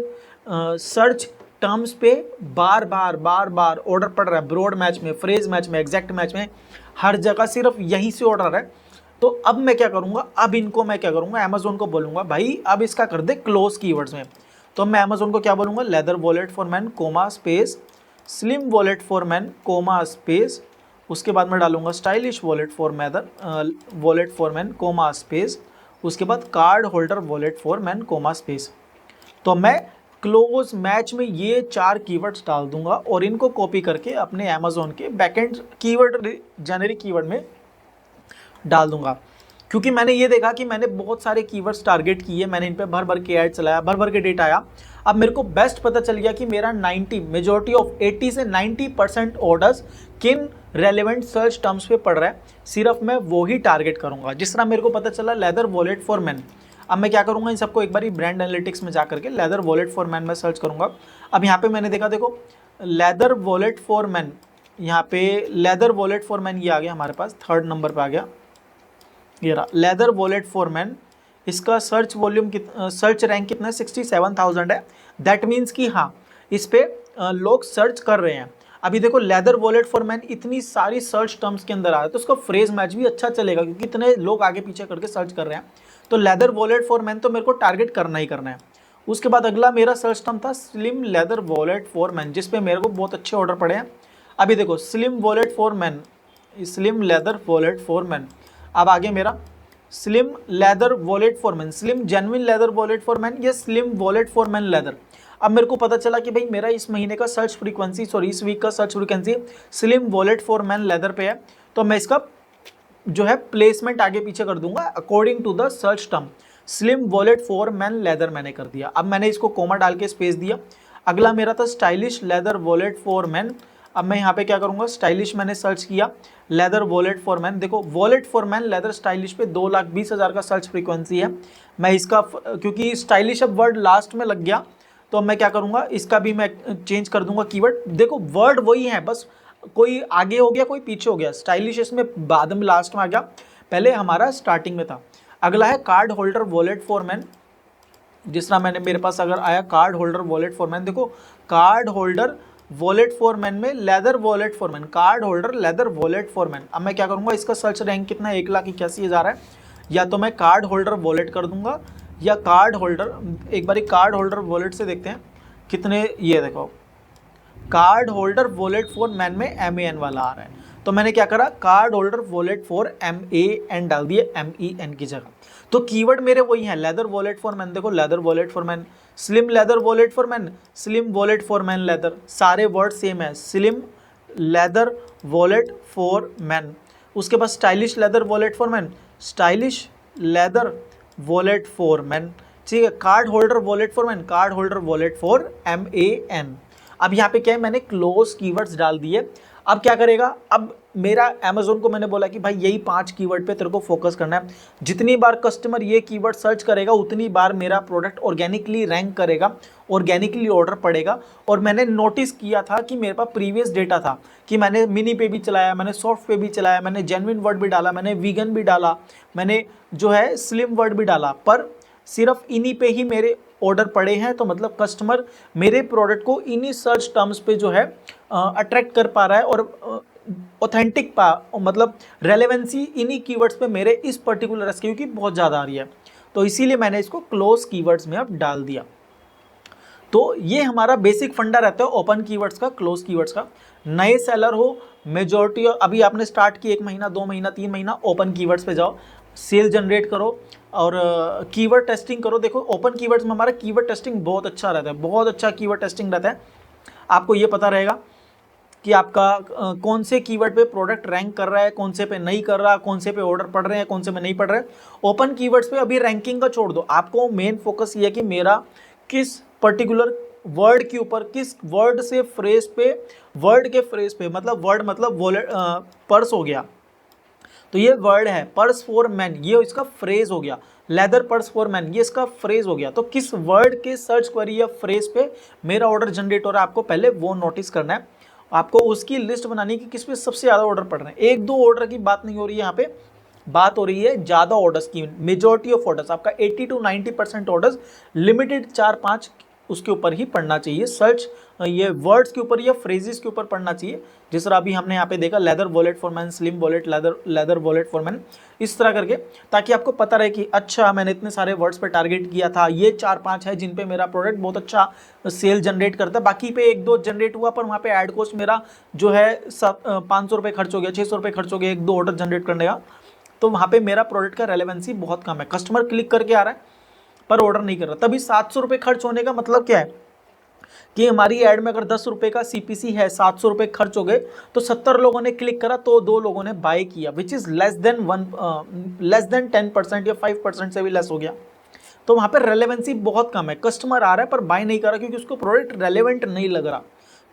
Speaker 1: सर्च टर्म्स पे बार बार ऑर्डर पड़ रहा है, ब्रॉड मैच में, फ्रेज मैच में, एग्जैक्ट मैच में, हर जगह सिर्फ यहीं से ऑर्डर है। तो अब मैं क्या करूँगा, अब इनको मैं क्या करूँगा, अमेज़ॉन को बोलूँगा भाई अब इसका कर दे क्लोज कीवर्ड्स में। तो मैं अमेजोन को क्या बोलूँगा, leather wallet for man comma space slim wallet for man comma space, उसके बाद मैं डालूंगा stylish wallet for man comma space, उसके बाद card holder wallet for man comma space. तो मैं क्लोज मैच में ये 4 कीवर्ड्स डाल दूंगा और इनको कॉपी करके अपने अमेजोन के बैकएंड कीवर्ड जेनेरिक कीवर्ड में डाल दूंगा। क्योंकि मैंने ये देखा कि मैंने बहुत सारे कीवर्ड्स टारगेट किए, मैंने इन पे भर भर के ऐड चलाया, भर भर के डेटा आया। अब मेरे को बेस्ट पता चल गया कि मेरा 90 मेजॉरिटी ऑफ 80 से 90% ऑर्डर्स किन रेलेवेंट सर्च टर्म्स पे पड़ रहा है, सिर्फ मैं वो ही टारगेट करूंगा। जिस तरह मेरे को पता चला लेदर वॉलेट फॉर मैन, अब मैं क्या करूंगा, इन सबको एक बार ब्रांड एनालिटिक्स में जा करके लेदर वॉलेट फॉर मैन में सर्च करूंगा। अब यहाँ पे मैंने देखा, देखो लेदर वॉलेट फॉर मैन, यहाँ पे लेदर वॉलेट फॉर मैन ये आ गया हमारे पास, 3rd नंबर पे आ गया ये रहा लेदर वॉलेट फॉर मैन। इसका सर्च वॉल्यूम सर्च रैंक कितना है, 67,000 है। दैट मीन्स कि हाँ इस पे लोग सर्च कर रहे हैं। अभी देखो लेदर वॉलेट फॉर मैन इतनी सारी सर्च टर्म्स के अंदर आ रहा है, तो उसका फ्रेज मैच भी अच्छा चलेगा क्योंकि इतने लोग आगे पीछे करके सर्च कर रहे हैं। तो लेदर वॉलेट फॉर मैन तो मेरे को टारगेट करना ही करना है। उसके बाद अगला मेरा सर्च टर्म था slim leather wallet for man, जिसपे मेरे को बहुत अच्छे ऑर्डर पड़े हैं। अभी देखो slim wallet for man, slim leather wallet for man, अब आगे मेरा slim leather wallet for man, slim genuine leather wallet for man या slim wallet for man leather. अब मेरे को पता चला कि भाई मेरा इस महीने का सर्च फ्रीक्वेंसी, सॉरी इस वीक का search frequency slim wallet for man leather पे है, तो मैं इसका जो है प्लेसमेंट आगे पीछे कर दूंगा according to the search term. Slim wallet for man leather मैंने कर दिया। अब मैंने इसको कोमा डाल के स्पेस दिया। अगला मेरा था stylish leather wallet for man. अब मैं यहाँ पे क्या करूँगा, स्टाइलिश मैंने सर्च किया लेदर वॉलेट फॉर मैन। देखो wallet for man leather stylish पे 2,20,000 का सर्च फ्रीक्वेंसी है। मैं इसका क्योंकि स्टाइलिश अब वर्ड लास्ट में लग गया, तो मैं क्या करूँगा, इसका भी मैं चेंज कर दूंगा कीवर्ड। देखो वर्ड वही है, बस कोई आगे हो गया कोई पीछे हो गया। स्टाइलिश इसमें बाद में लास्ट में आ गया, पहले हमारा स्टार्टिंग में था। अगला है card holder wallet for man. जिस तरह मैंने मेरे पास अगर आया card holder wallet for man, देखो card holder wallet for man में leather wallet for man, card holder leather wallet for man. अब मैं क्या करूंगा, इसका सर्च रैंक कितना है, 1,81,000 है। या तो मैं कार्ड होल्डर वॉलेट कर दूंगा या कार्ड होल्डर, एक बार कार्ड होल्डर वॉलेट से देखते हैं कितने, ये देखो card holder wallet for man में MAN वाला आ रहा है। तो मैंने क्या करा, card holder wallet for MAN डाल दिए MEN की जगह। तो कीवर्ड मेरे वही हैं, लेदर वॉलेट फॉर मैन, देखो leather wallet for man, slim leather wallet for man, slim wallet for man leather, सारे वर्ड सेम है, slim leather wallet for man. उसके बाद stylish leather wallet for man, stylish leather wallet for man, ठीक है। Card holder wallet for man, card holder wallet for MAN। अब यहाँ पे क्या है, मैंने क्लोज कीवर्ड्स डाल दिए। अब क्या करेगा, अब मेरा अमेजोन को मैंने बोला कि भाई यही 5 कीवर्ड पे तेरे को फोकस करना है। जितनी बार कस्टमर ये कीवर्ड सर्च करेगा उतनी बार मेरा प्रोडक्ट ऑर्गेनिकली रैंक करेगा, ऑर्गेनिकली ऑर्डर पड़ेगा। और मैंने नोटिस किया था कि मेरे पास प्रीवियस डेटा था कि मैंने मिनी पे भी चलाया, मैंने सॉफ्ट पे भी चलाया, मैंने जेन्युइन वर्ड भी डाला, मैंने वीगन भी डाला, मैंने जो है स्लिम वर्ड भी डाला, पर सिर्फ इन्हीं पे ही मेरे ऑर्डर पड़े हैं। तो मतलब कस्टमर मेरे प्रोडक्ट को इन्हीं सर्च टर्म्स पे जो है अट्रैक्ट कर पा रहा है और ऑथेंटिक मतलब रेलेवेंसी इन्हीं कीवर्ड्स पे मेरे इस पर्टिकुलर एसक्यू की बहुत ज़्यादा आ रही है। तो इसीलिए मैंने इसको क्लोज कीवर्ड्स में अब डाल दिया। तो ये हमारा बेसिक फंडा रहता है ओपन कीवर्ड्स का, क्लोज कीवर्ड्स का। नए सेलर हो, मेजॉरिटी अभी आपने स्टार्ट की 1 महीना 2 महीना 3 महीना, ओपन कीवर्ड्स पे जाओ, सेल जनरेट करो और कीवर्ड टेस्टिंग करो। देखो ओपन कीवर्ड्स में हमारा कीवर्ड टेस्टिंग बहुत अच्छा रहता है, बहुत अच्छा कीवर्ड टेस्टिंग रहता है। आपको ये पता रहेगा कि आपका कौन से कीवर्ड पे प्रोडक्ट रैंक कर रहा है, कौन से पे नहीं कर रहा, कौन से पे ऑर्डर पड़ रहे हैं, कौन से पे नहीं पड़ रहे। ओपन कीवर्ड्स पे अभी रैंकिंग का छोड़ दो, आपको मेन फोकस ये है कि मेरा किस पर्टिकुलर वर्ड के ऊपर, किस वर्ड से फ्रेज पे, वर्ड के फ्रेज पे, मतलब वर्ड मतलब वॉलेट पर्स हो गया, तो ये वर्ड है पर्स फॉर मैन, ये इसका फ्रेज हो गया। लेदर पर्स फॉर मैन, ये इसका फ्रेज हो गया। तो किस वर्ड के सर्च क्वेरी या फ्रेज पे मेरा ऑर्डर जनरेट हो रहा है, आपको पहले वो नोटिस करना है। आपको उसकी लिस्ट बनानी है कि किस पे सबसे ज़्यादा ऑर्डर पड़ रहे हैं। 1-2 ऑर्डर की बात नहीं हो रही है, यहाँ पे बात हो रही है ज़्यादा ऑर्डर्स की, मेजॉरिटी ऑफ ऑर्डर्स। आपका 80 to 90% ऑर्डर्स लिमिटेड 4-5 उसके ऊपर ही पढ़ना चाहिए, सर्च ये वर्ड्स के ऊपर या फ्रेजेस के ऊपर पढ़ना चाहिए। जिस तरह अभी हमने यहाँ पे देखा leather wallet for man, slim wallet, leather wallet for man, इस तरह करके, ताकि आपको पता रहे कि अच्छा मैंने इतने सारे वर्ड्स पे टारगेट किया था, ये 4-5 है जिन पे मेरा प्रोडक्ट बहुत अच्छा सेल जनरेट करता है, बाकी पे 1-2 जनरेट हुआ पर वहाँ पे ऐड कॉस्ट मेरा जो है 500 रुपये खर्च हो गया, 600 रुपये खर्च हो गया 1-2 ऑर्डर जनरेट करने का, तो वहाँ पे मेरा प्रोडक्ट का रेलेवेंसी बहुत कम है। कस्टमर क्लिक करके आ रहा है पर ऑर्डर नहीं कर रहा, तभी 700 रुपये खर्च होने का मतलब क्या है कि हमारी ऐड में अगर 10 रुपये का सीपीसी है, 700 रुपये खर्च हो गए, तो 70 लोगों ने क्लिक करा तो 2 लोगों ने बाय किया, विच इज़ लेस देन 10% या 5% से भी लेस हो गया। तो वहाँ पर रेलेवेंसी बहुत कम है, कस्टमर आ रहा है पर बाय नहीं कर रहा क्योंकि उसको प्रोडक्ट रेलेवेंट नहीं लग रहा।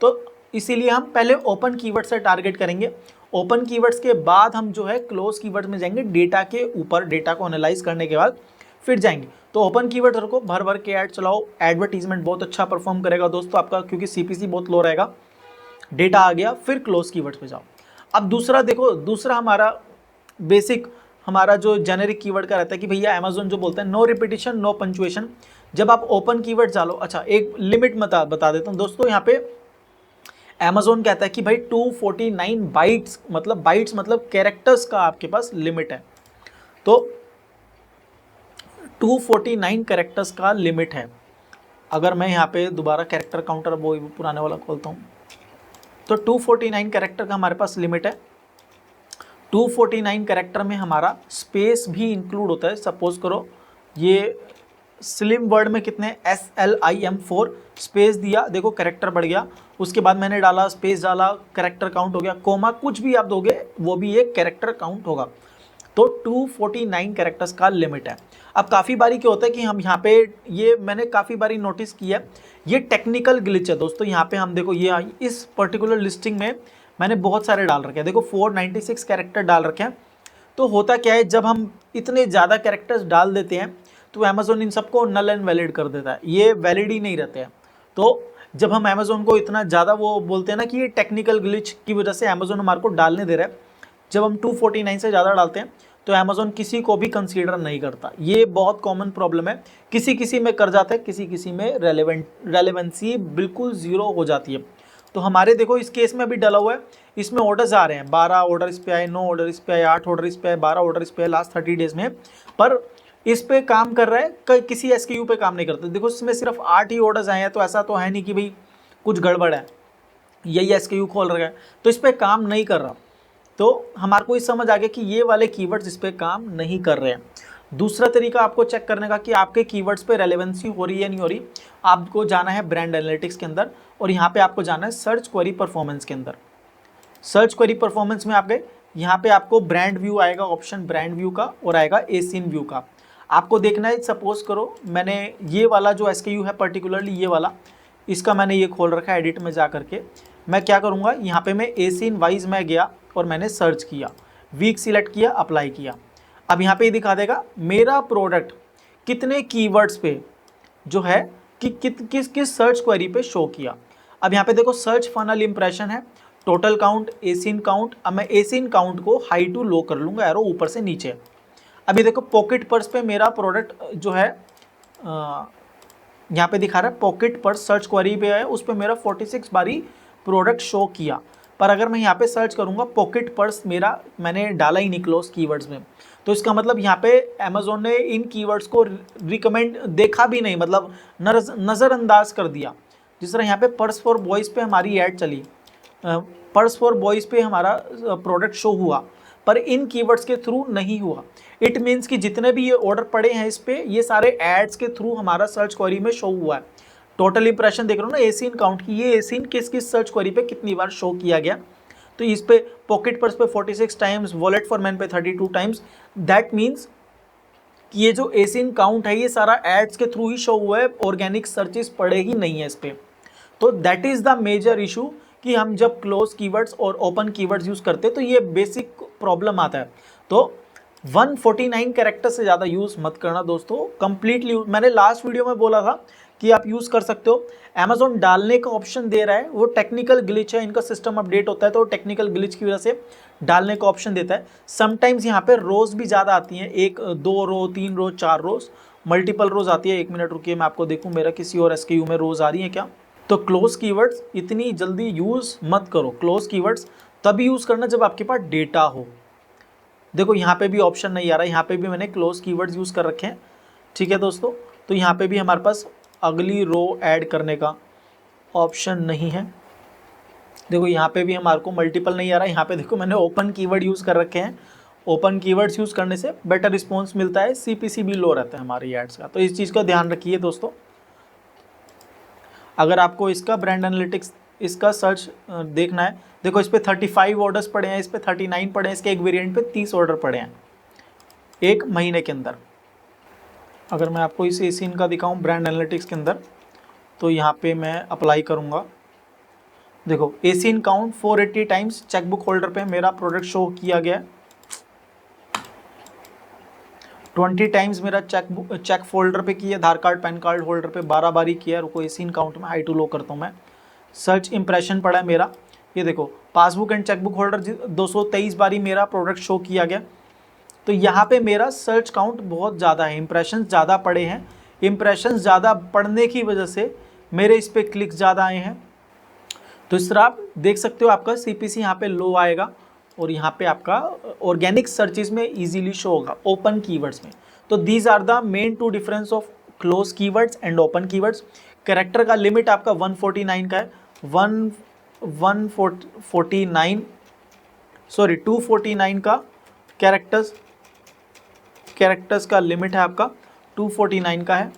Speaker 1: तो इसीलिए हम पहले ओपन कीवर्ड से टारगेट करेंगे, ओपन कीवर्ड्स के बाद हम जो है क्लोज कीवर्ड्स में जाएंगे, डेटा के ऊपर, डेटा को एनालाइज करने के बाद फिर जाएंगे। तो ओपन कीवर्ड रखो, भर भर के ऐड चलाओ, एडवर्टीजमेंट बहुत अच्छा परफॉर्म करेगा दोस्तों आपका, क्योंकि सीपीसी बहुत लो रहेगा। डेटा आ गया, फिर क्लोज कीवर्ड्स पे जाओ। अब दूसरा देखो, दूसरा हमारा बेसिक, हमारा जो जेनेरिक कीवर्ड का रहता है कि भैया अमेजोन जो बोलता है नो रिपीटिशन नो पंचुएशन। जब आप ओपन कीवर्ड डालो, अच्छा एक लिमिट बता देता हूँ दोस्तों, यहाँ पे अमेजोन कहता है कि भाई 249 बाइट्स मतलब कैरेक्टर्स का आपके पास लिमिट है, तो 249 कैरेक्टर्स का लिमिट है। अगर मैं यहाँ पे दोबारा कैरेक्टर काउंटर वो पुराने वाला खोलता हूँ, तो 249 कैरेक्टर का हमारे पास लिमिट है। 249 कैरेक्टर में हमारा स्पेस भी इंक्लूड होता है। सपोज करो ये स्लिम वर्ड में कितने SLIM4 स्पेस दिया, देखो कैरेक्टर बढ़ गया, उसके बाद मैंने डाला स्पेस डाला, कैरेक्टर काउंट हो गया, कोमा कुछ भी आप दोगे वो भी एक कैरेक्टर काउंट होगा। तो 249 कैरेक्टर्स का लिमिट है। अब काफ़ी बारी क्या होता है कि हम यहाँ पे, ये मैंने काफ़ी बारी नोटिस किया, ये टेक्निकल ग्लिच है दोस्तों। यहाँ पे हम देखो, ये इस पर्टिकुलर लिस्टिंग में मैंने बहुत सारे डाल रखे हैं, देखो 496 कैरेक्टर डाल रखे हैं। तो होता क्या है, जब हम इतने ज़्यादा कैरेक्टर्स डाल देते हैं तो अमेजोन इन सबको नल एंड वैलिड कर देता है, ये वैलिड ही नहीं रहते हैं। तो जब हम अमेजोन को इतना ज़्यादा, वो बोलते हैं ना कि ये टेक्निकल ग्लिच की वजह से अमेजोन हमारे को डालने दे रहा है, जब हम 249 से ज़्यादा डालते हैं तो अमेजोन किसी को भी कंसीडर नहीं करता। ये बहुत कॉमन प्रॉब्लम है, किसी किसी में कर जाता है, किसी किसी में रेलेवेंसी बिल्कुल ज़ीरो हो जाती है। तो हमारे देखो इस केस में भी डला हुआ है, इसमें ऑर्डर्स आ रहे हैं, 12 ऑर्डर इस पे आए, 9 ऑर्डर इस पे आए, 8 ऑर्डर इस पे आए, 12 ऑर्डर इस पे आए लास्ट 30 डेज में, पर इस पे काम कर रहा है, किसी एसक्यू पे काम नहीं करता। देखो इसमें सिर्फ 8 ही ऑर्डर्स आए हैं, तो ऐसा तो है नहीं कि भाई कुछ गड़बड़ है, यही एसक्यू खोल रखा है तो इस पर काम नहीं कर रहा। तो हमारे को ये समझ आ गया कि ये वाले कीवर्ड्स इस पर काम नहीं कर रहे हैं। दूसरा तरीका आपको चेक करने का कि आपके कीवर्ड्स पे रेलेवेंसी हो रही है नहीं हो रही, आपको जाना है ब्रांड एनालिटिक्स के अंदर, और यहाँ पे आपको जाना है सर्च क्वेरी परफॉर्मेंस के अंदर। सर्च क्वेरी परफॉर्मेंस में आप गए, यहाँ पे आपको ब्रांड व्यू आएगा, ऑप्शन ब्रांड व्यू का, और आएगा एसिन व्यू का। आपको देखना है, सपोज करो मैंने ये वाला जो एसक्यू है पर्टिकुलरली ये वाला, इसका मैंने ये खोल रखा है एडिट में जा करके। मैं क्या करूँगा, यहाँ पे मैं एसिन वाइज में गया और मैंने सर्च किया, वीक सिलेक्ट किया, अप्लाई किया। अब यहाँ पे ये दिखा देगा मेरा प्रोडक्ट कितने कीवर्ड्स पे जो है कि किस सर्च क्वेरी पे शो किया। अब यहाँ पे देखो सर्च फनल इंप्रेशन है, टोटल काउंट, एसिन काउंट। अब मैं एसिन काउंट को हाई टू लो कर लूँगा, एरो ऊपर से नीचे। अभी देखो पॉकेट पर्स पे मेरा प्रोडक्ट जो है यहाँ पे दिखा रहा है पॉकेट पर्स सर्च क्वेरी पे है, उस पर मेरा 46 बारी प्रोडक्ट शो किया। पर अगर मैं यहाँ पे सर्च करूँगा पॉकेट पर्स, मेरा मैंने डाला ही नहीं क्लोज कीवर्ड्स में, तो इसका मतलब यहाँ पे अमेजोन ने इन कीवर्ड्स को रिकमेंड देखा भी नहीं, मतलब नज़रअंदाज कर दिया। जिस तरह यहाँ पे पर्स फॉर बॉयज़ पे हमारी ऐड चली, पर्स फॉर बॉयज़ पे हमारा प्रोडक्ट शो हुआ, पर इन कीवर्ड्स के थ्रू नहीं हुआ। इट मीन्स कि जितने भी ये ऑर्डर पड़े हैं इस पे, ये सारे एड्स के थ्रू हमारा सर्च क्वेरी में शो हुआ है। टोटल इंप्रेशन देख रहे हो ना एसिन काउंट की, ये एसिन किस किस सर्च क्वेरी पे कितनी बार शो किया गया। तो इस पे पॉकेट पर्स पे 46 टाइम्स, वॉलेट फॉर मैन पे 32 टाइम्स। दैट मीन्स कि ये जो एसिन काउंट है ये सारा एड्स के थ्रू ही शो हुआ है, ऑर्गेनिक सर्चेस पड़े ही नहीं है इस पे। तो that is the major issue कि हम जब क्लोज कीवर्ड्स और ओपन कीवर्ड्स यूज़ करते हैं तो ये बेसिक प्रॉब्लम आता है। तो 149 कैरेक्टर से ज़्यादा यूज़ मत करना दोस्तों, कंप्लीटली। मैंने लास्ट वीडियो में बोला था कि आप यूज़ कर सकते हो, अमेजोन डालने का ऑप्शन दे रहा है, वो टेक्निकल ग्लिच है, इनका सिस्टम अपडेट होता है तो टेक्निकल ग्लिच की वजह से डालने का ऑप्शन देता है। समटाइम्स यहाँ पे रोज़ भी ज़्यादा आती हैं, 1 2 रो 3 रो 4 रोज़, मल्टीपल रोज आती है। 1 मिनट रुकिए, मैं आपको देखूं मेरा किसी और एसक्यू में रोज आ रही है क्या। तो क्लोज कीवर्ड्स इतनी जल्दी यूज मत करो। क्लोज कीवर्ड्स तभी यूज करना जब आपके पास डेटा हो। देखो यहाँ पे भी ऑप्शन नहीं आ रहा, यहाँ पे भी मैंने क्लोज कीवर्ड्स यूज कर रखे हैं, ठीक है दोस्तों। तो यहाँ पे भी हमारे पास अगली रो ऐड करने का ऑप्शन नहीं है। देखो यहाँ पे भी हमारे को मल्टीपल नहीं आ रहा है। यहाँ पे देखो मैंने ओपन कीवर्ड यूज़ कर रखे हैं। ओपन कीवर्ड्स यूज़ करने से बेटर रिस्पॉन्स मिलता है, सीपीसी भी लो रहता है हमारे एड्स का। तो इस चीज़ का ध्यान रखिए दोस्तों। अगर आपको इसका ब्रांड एनालिटिक्स इसका सर्च देखना है, देखो इस पर 35 ऑर्डर्स पड़े हैं, इस पर 39 पड़े हैं, इसके एक वेरिएंट पे 30 ऑर्डर पड़े हैं 1 महीने के अंदर। अगर मैं आपको इस एसीन का दिखाऊं ब्रांड एनालिटिक्स के अंदर, तो यहाँ पे मैं अप्लाई करूँगा। देखो एसीन काउंट 480 टाइम्स चेकबुक होल्डर पे मेरा प्रोडक्ट शो किया गया। 20 टाइम्स मेरा चेक फोल्डर पे किया, आधार कार्ड पैन कार्ड होल्डर पे 12 बारी किया। रुको एसीन काउंट में हाई टू लो करता हूँ मैं। सर्च इंप्रेशन पड़ा है मेरा, ये देखो पासबुक एंड चेकबुक होल्डर 223 बारी मेरा प्रोडक्ट शो किया गया। तो यहाँ पे मेरा सर्च काउंट बहुत ज़्यादा है, इंप्रेशन ज़्यादा पड़े हैं। इंप्रेशन ज़्यादा पड़ने की वजह से मेरे इस पर क्लिक ज़्यादा आए हैं। तो इस तरह आप देख सकते हो आपका सीपीसी यहाँ पे लो आएगा और यहाँ पे आपका ऑर्गेनिक सर्चेज में इजीली शो होगा ओपन कीवर्ड्स में। तो these are the main 2 difference of close keywords and open keywords. Character का लिमिट आपका 149 का है, 249 का कैरेक्टर्स का लिमिट है आपका, 249 का है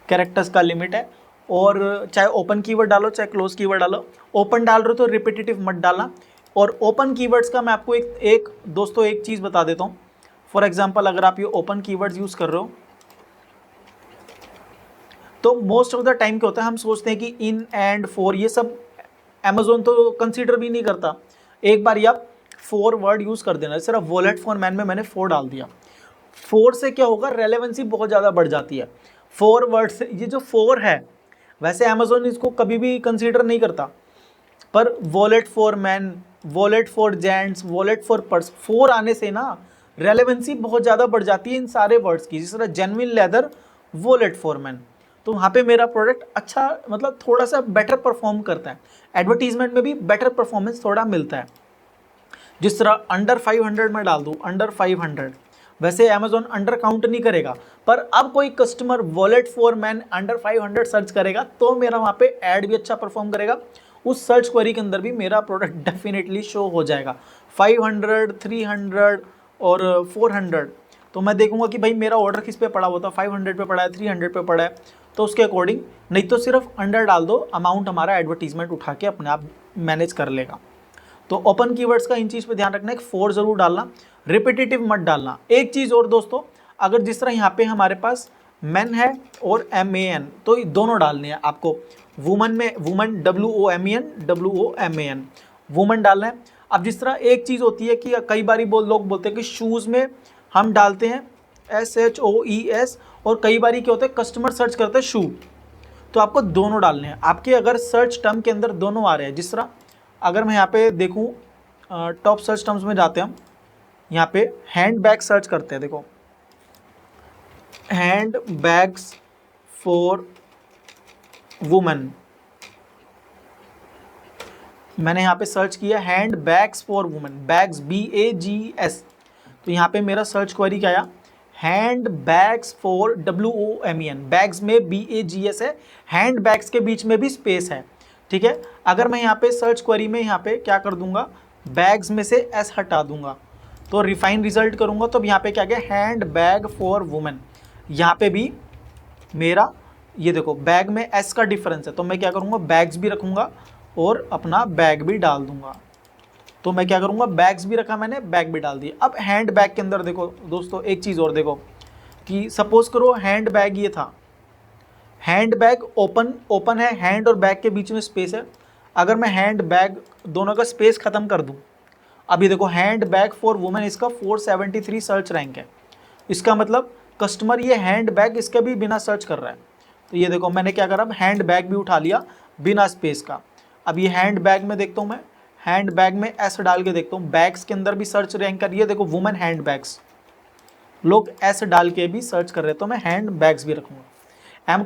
Speaker 1: कैरेक्टर्स का लिमिट है। और चाहे ओपन कीवर्ड डालो चाहे क्लोज कीवर्ड डालो, ओपन डाल रहे हो तो रिपीटेटिव मत डालना। और ओपन कीवर्ड्स का मैं आपको एक दोस्तों एक चीज़ बता देता हूँ। फॉर एग्जांपल अगर आप ये ओपन कीवर्ड्स यूज़ कर रहे हो तो मोस्ट ऑफ द टाइम क्या होता है, हम सोचते हैं कि इन एंड फॉर ये सब अमेजोन तो कंसीडर भी नहीं करता। एक बार आप 4 वर्ड यूज़ कर देना, सिर्फ वॉलेट फॉर मैन में मैंने 4 डाल दिया। 4 से क्या होगा, रेलेवेंसी बहुत ज़्यादा बढ़ जाती है। 4 वर्ड से, ये जो 4 है वैसे अमेजोन इसको कभी भी कंसीडर नहीं करता, पर wallet for man, wallet for gents, wallet for purse, 4 आने से ना रेलेवेंसी बहुत ज़्यादा बढ़ जाती है इन सारे वर्ड्स की। जिस तरह genuine leather, wallet for man, तो वहाँ पे मेरा प्रोडक्ट अच्छा मतलब थोड़ा सा बेटर परफॉर्म करता है। एडवर्टीजमेंट में भी बेटर परफॉर्मेंस थोड़ा मिलता है। जिस तरह अंडर 500 में डाल दूँ, अंडर 500, वैसे अमेजोन अंडर काउंट नहीं करेगा, पर अब कोई customer wallet for man under 500 search करेगा तो मेरा वहाँ पे ऐड भी अच्छा परफॉर्म करेगा। उस सर्च क्वेरी के अंदर भी मेरा प्रोडक्ट डेफिनेटली शो हो जाएगा। 500, 300 और 400, तो मैं देखूंगा कि भाई मेरा ऑर्डर किस पे पड़ा हुआ था, 500 पे पड़ा है, 300 पे पड़ा है, तो उसके अकॉर्डिंग। नहीं तो सिर्फ अंडर डाल दो, अमाउंट हमारा एडवर्टीजमेंट उठा के अपने आप मैनेज कर लेगा। तो ओपन कीवर्ड्स का इन चीज़ पे ध्यान रखना है कि 4 जरूर डालना, रिपीटेटिव मत डालना। एक चीज़ और दोस्तों, अगर जिस तरह यहाँ पे हमारे पास मैन है और MAN, तो ये दोनों डालने हैं आपको। वुमन में वुमन WOMAN वुमन डालना है। अब जिस तरह एक चीज़ होती है कि कई बार लोग बोलते हैं कि शूज़ में हम डालते हैं SHOES, और कई बार क्या होता है कस्टमर सर्च करते हैं शू, तो आपको दोनों डालने हैं। आपके अगर सर्च टर्म के अंदर दोनों आ रहे हैं, जिस तरह अगर मैं यहाँ पे देखूँ टॉप सर्च टर्म्स में जाते हैं हम, यहाँ पे हैंड बैग सर्च करते हैं। देखो हैंड बैग्स फॉर वुमेन, मैंने यहाँ पे सर्च किया hand bags for women, bags BAGS, तो यहाँ पे मेरा सर्च क्वेरी क्या आया, hand bags for WOMEN, bags में BAGS है, हैंड बैग्स के बीच में भी स्पेस है, ठीक है। अगर मैं यहाँ पे सर्च क्वेरी में यहाँ पे क्या कर दूंगा, बैग्स में से S हटा दूंगा तो रिफाइन रिजल्ट करूंगा, तो यहाँ पे क्या गया, हैंड बैग फॉर वुमेन। यहाँ पे भी मेरा ये देखो बैग में S का डिफरेंस है, तो मैं क्या करूँगा, बैग्स भी रखूँगा और अपना बैग भी डाल दूंगा। तो मैं क्या करूँगा, बैग्स भी रखा मैंने, बैग भी डाल दिया। अब हैंड बैग के अंदर देखो दोस्तों एक चीज़ और देखो कि सपोज करो हैंड बैग ये था, हैंड बैग ओपन है, हैंड और बैग के बीच में स्पेस है। अगर मैं हैंड बैग दोनों का स्पेस ख़त्म कर दूँ, अभी देखो हैंड बैग फॉर वुमेन इसका 473 सर्च रैंक है, इसका मतलब कस्टमर ये हैंड बैग इसके भी बिना सर्च कर रहा है। तो ये देखो मैंने क्या करा, हैंड बैग भी उठा लिया बिना स्पेस का। अब ये हैंड बैग में देखता हूँ मैं, हैंड बैग में S डाल के देखता हूँ, बैग्स के अंदर भी सर्च रैंक कर रही है, देखो वुमेन हैंड बैग्स, लोग एस डाल के भी सर्च कर रहे हैं, तो मैं हैंड बैग्स भी रखूँगा।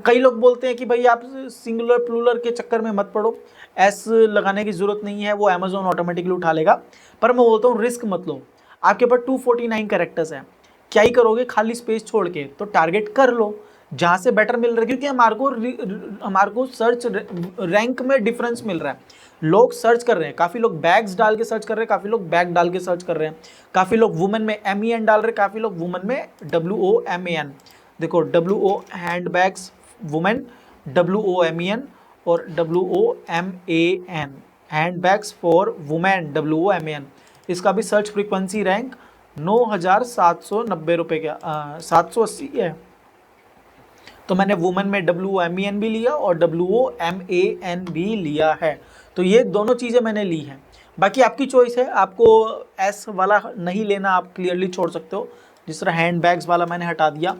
Speaker 1: कई लोग बोलते हैं कि भाई आप सिंगुलर प्लूरल के चक्कर में मत पड़ो, एस लगाने की ज़रूरत नहीं है, वो अमेजोन ऑटोमेटिकली उठा लेगा। पर मैं बोलता हूँ रिस्क मत लो। आपके पास 249 कैरेक्टर्स हैं, क्या ही करोगे खाली स्पेस छोड़ के, तो टारगेट कर लो जहाँ से बेटर मिल रहा है, क्योंकि हमारे को सर्च रैंक में डिफरेंस मिल रहा है। लोग सर्च कर रहे हैं, काफ़ी लोग बैग्स डाल के सर्च कर रहे हैं, काफ़ी लोग बैग डाल के सर्च कर रहे हैं, काफ़ी लोग वुमेन में MEN डाल रहे हैं, काफ़ी लोग वुमेन में WOMAN। देखो WO hand bags women, WOMEN और WOMAN hand bags for women WOMAN। इसका भी सर्च फ्रीक्वेंसी रैंक 9,790 रुपये का 780 है। तो मैंने वुमेन में WOMEN भी लिया और WOMAN भी लिया है। तो ये दोनों चीज़ें मैंने ली हैं। बाकी आपकी चॉइस है, आपको एस वाला नहीं लेना, आप क्लियरली छोड़ सकते हो। जिस तरह हैंड बैग्स वाला मैंने हटा दिया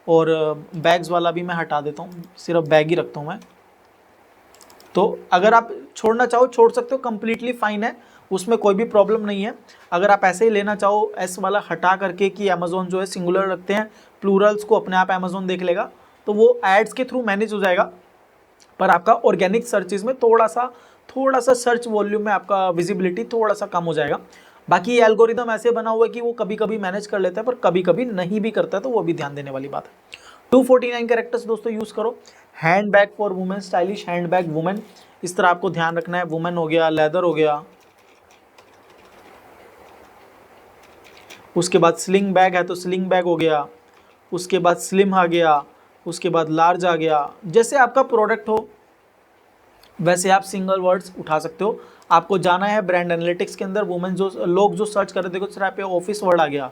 Speaker 1: और बैग्स वाला भी मैं हटा देता हूँ, सिर्फ बैग ही रखता हूँ मैं। तो अगर आप छोड़ना चाहो छोड़ सकते हो, कम्प्लीटली फाइन है, उसमें कोई भी प्रॉब्लम नहीं है। अगर आप ऐसे ही लेना चाहो एस वाला हटा करके कि अमेजोन जो है सिंगुलर रखते हैं, प्लूरल्स को अपने आप अमेजोन देख लेगा, तो वो एड्स के थ्रू मैनेज हो जाएगा। पर आपका ऑर्गेनिक सर्चेज में थोड़ा सा सर्च वॉल्यूम में आपका विजिबिलिटी थोड़ा सा कम हो जाएगा। बाकी ये एल्गोरिदम ऐसे बना हुआ है कि वो कभी कभी मैनेज कर लेता है, पर कभी कभी नहीं भी करता है, तो वो भी ध्यान देने वाली बात है। 249 कैरेक्टर्स दोस्तों यूज़ करो। Hand bag for women, stylish hand bag women, इस तरह आपको ध्यान रखना है। वुमेन हो गया, लेदर हो गया, उसके बाद स्लिंग बैग है तो स्लिंग बैग हो गया, उसके बाद स्लिम आ गया, उसके बाद लार्ज आ गया। जैसे आपका प्रोडक्ट हो वैसे आप सिंगल वर्ड्स उठा सकते हो। आपको जाना है ब्रांड एनालिटिक्स के अंदर, वुमेन जो लोग जो सर्च कर रहे थे, देखो सिर्फ पे ऑफिस वर्ड आ गया,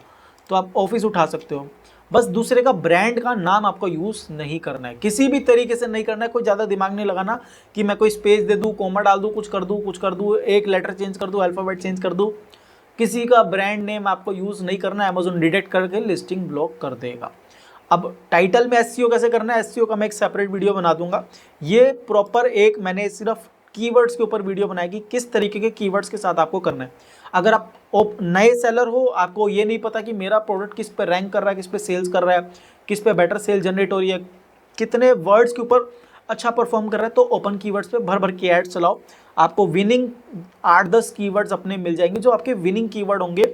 Speaker 1: तो आप ऑफिस उठा सकते हो। बस दूसरे का ब्रांड का नाम आपको यूज़ नहीं करना है, किसी भी तरीके से नहीं करना है। कोई ज़्यादा दिमाग नहीं लगाना कि मैं कोई स्पेस दे दूँ, कोमा डाल दूँ, कुछ कर दूँ, एक लेटर चेंज कर दूँ, अल्फ़ाबेट चेंज कर दूँ। किसी का ब्रांड नेम आपको यूज़ नहीं करना है, अमेजोन डिटेक्ट करके लिस्टिंग ब्लॉक कर देगा। अब टाइटल में एसईओ कैसे करना है, एसईओ का मैं एक सेपरेट वीडियो बना दूंगा। ये प्रॉपर एक मैंने सिर्फ कीवर्ड्स के ऊपर वीडियो बनाई कि किस तरीके के कीवर्ड्स के साथ आपको करना है। अगर आप नए सेलर हो, आपको ये नहीं पता कि मेरा प्रोडक्ट किस पे रैंक कर रहा है, किस पे सेल्स कर रहा है, किस पे बेटर सेल जनरेट हो रही है, कितने वर्ड्स के ऊपर अच्छा परफॉर्म कर रहा है, तो ओपन कीवर्ड्स पे भर भर के ऐड चलाओ। आपको विनिंग 8-10 कीवर्ड्स अपने मिल जाएंगे, जो आपके विनिंग कीवर्ड होंगे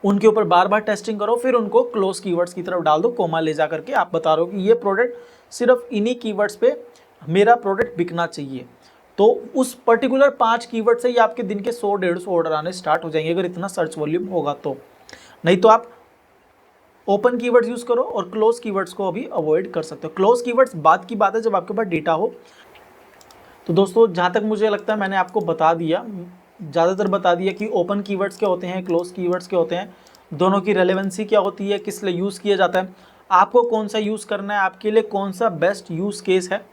Speaker 1: उनके ऊपर बार बार टेस्टिंग करो, फिर उनको क्लोज कीवर्ड्स की तरफ डाल दो, कोमा ले जा करके आप बता रहे हो कि ये प्रोडक्ट सिर्फ इन्हीं कीवर्ड्स पे मेरा प्रोडक्ट बिकना चाहिए। तो उस पर्टिकुलर 5 कीवर्ड से ही आपके दिन के 100-150 ऑर्डर आने स्टार्ट हो जाएंगे, अगर इतना सर्च वॉल्यूम होगा तो। नहीं तो आप ओपन कीवर्ड्स यूज़ करो और क्लोज कीवर्ड्स को अभी अवॉइड कर सकते हो। क्लोज कीवर्ड्स बाद की बात है, जब आपके पास डेटा हो। तो दोस्तों जहाँ तक मुझे लगता है मैंने आपको बता दिया, ज़्यादातर बता दिया कि ओपन कीवर्ड्स क्या होते हैं, क्लोज कीवर्ड्स क्या होते हैं, दोनों की रेलेवेंसी क्या होती है, किस लिए यूज़ किया जाता है, आपको कौन सा यूज़ करना है, आपके लिए कौन सा बेस्ट यूज़ केस है।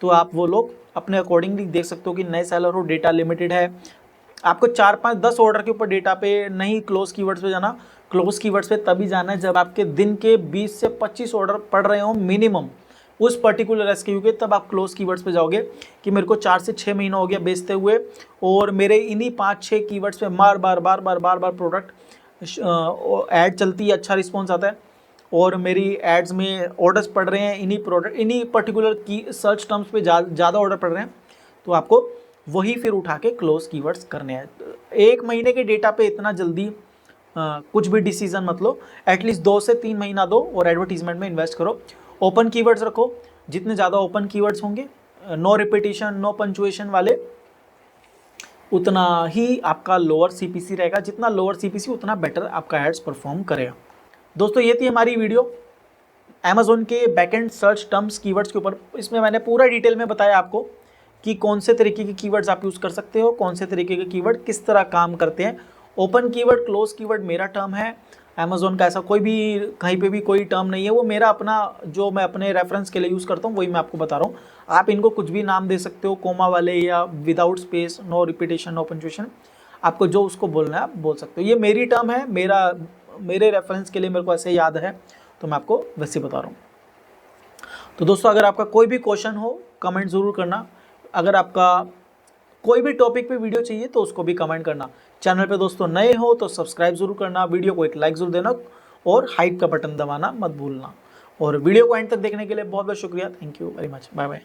Speaker 1: तो आप वो लोग अपने अकॉर्डिंगली देख सकते हो कि नए सेलर हो, डेटा लिमिटेड है, आपको 4-5-10 ऑर्डर के ऊपर डेटा पे नहीं क्लोज कीवर्ड्स पे जाना। क्लोज कीवर्ड्स पे तभी जाना है जब आपके दिन के 20 से 25 ऑर्डर पड़ रहे हो मिनिमम उस पर्टिकुलर एसक्यू के, तब आप क्लोज कीवर्ड्स पे जाओगे कि मेरे को 4 से 6 महीना हो गया बेचते हुए और मेरे इन्हीं 5-6 कीवर्ड्स पे बार बार प्रोडक्ट ऐड चलती है, अच्छा रिस्पॉन्स आता है और मेरी एड्स में ऑर्डर्स पड़ रहे हैं, इन्हीं पर्टिकुलर की सर्च टर्म्स पे ज़्यादा ऑर्डर पड़ रहे हैं, तो आपको वही फिर उठा के क्लोज कीवर्ड्स करने हैं। 1 महीने के डेटा पे इतना जल्दी कुछ भी डिसीजन मत लो, एटलीस्ट 2 से 3 महीना दो और एडवर्टीजमेंट में इन्वेस्ट करो। ओपन कीवर्ड्स रखो, जितने ज़्यादा ओपन कीवर्ड्स होंगे, नो रिपीटिशन, नो पंचुएशन वाले, उतना ही आपका लोअर सीपीसी रहेगा। जितना लोअर सीपीसी उतना बेटर आपका एड्स परफॉर्म करेगा। दोस्तों ये थी हमारी वीडियो अमेजोन के बैकएंड सर्च टर्म्स कीवर्ड्स के ऊपर। इसमें मैंने पूरा डिटेल में बताया आपको कि कौन से तरीके के कीवर्ड्स आप यूज़ कर सकते हो, कौन से तरीके के कीवर्ड किस तरह काम करते हैं। ओपन कीवर्ड, क्लोज कीवर्ड मेरा टर्म है, अमेजोन का ऐसा कोई भी कहीं पे भी कोई टर्म नहीं है, वो मेरा अपना जो मैं अपने रेफरेंस के लिए यूज़ करता हूँ वही मैं आपको बता रहा हूँ। आप इनको कुछ भी नाम दे सकते हो, कोमा वाले या without space, no repetition, no punctuation, आपको जो उसको बोलना है आप बोल सकते हो। ये मेरी टर्म है, मेरे रेफरेंस के लिए मेरे को ऐसे याद है, तो मैं आपको वैसे बता रहा हूँ। तो दोस्तों अगर आपका कोई भी क्वेश्चन हो कमेंट ज़रूर करना। अगर आपका कोई भी टॉपिक पे वीडियो चाहिए तो उसको भी कमेंट करना। चैनल पे दोस्तों नए हो तो सब्सक्राइब जरूर करना, वीडियो को एक लाइक जरूर देना और हाइप का बटन दबाना मत भूलना। और वीडियो को एंड तक देखने के लिए बहुत बहुत शुक्रिया। Thank you very much. Bye bye.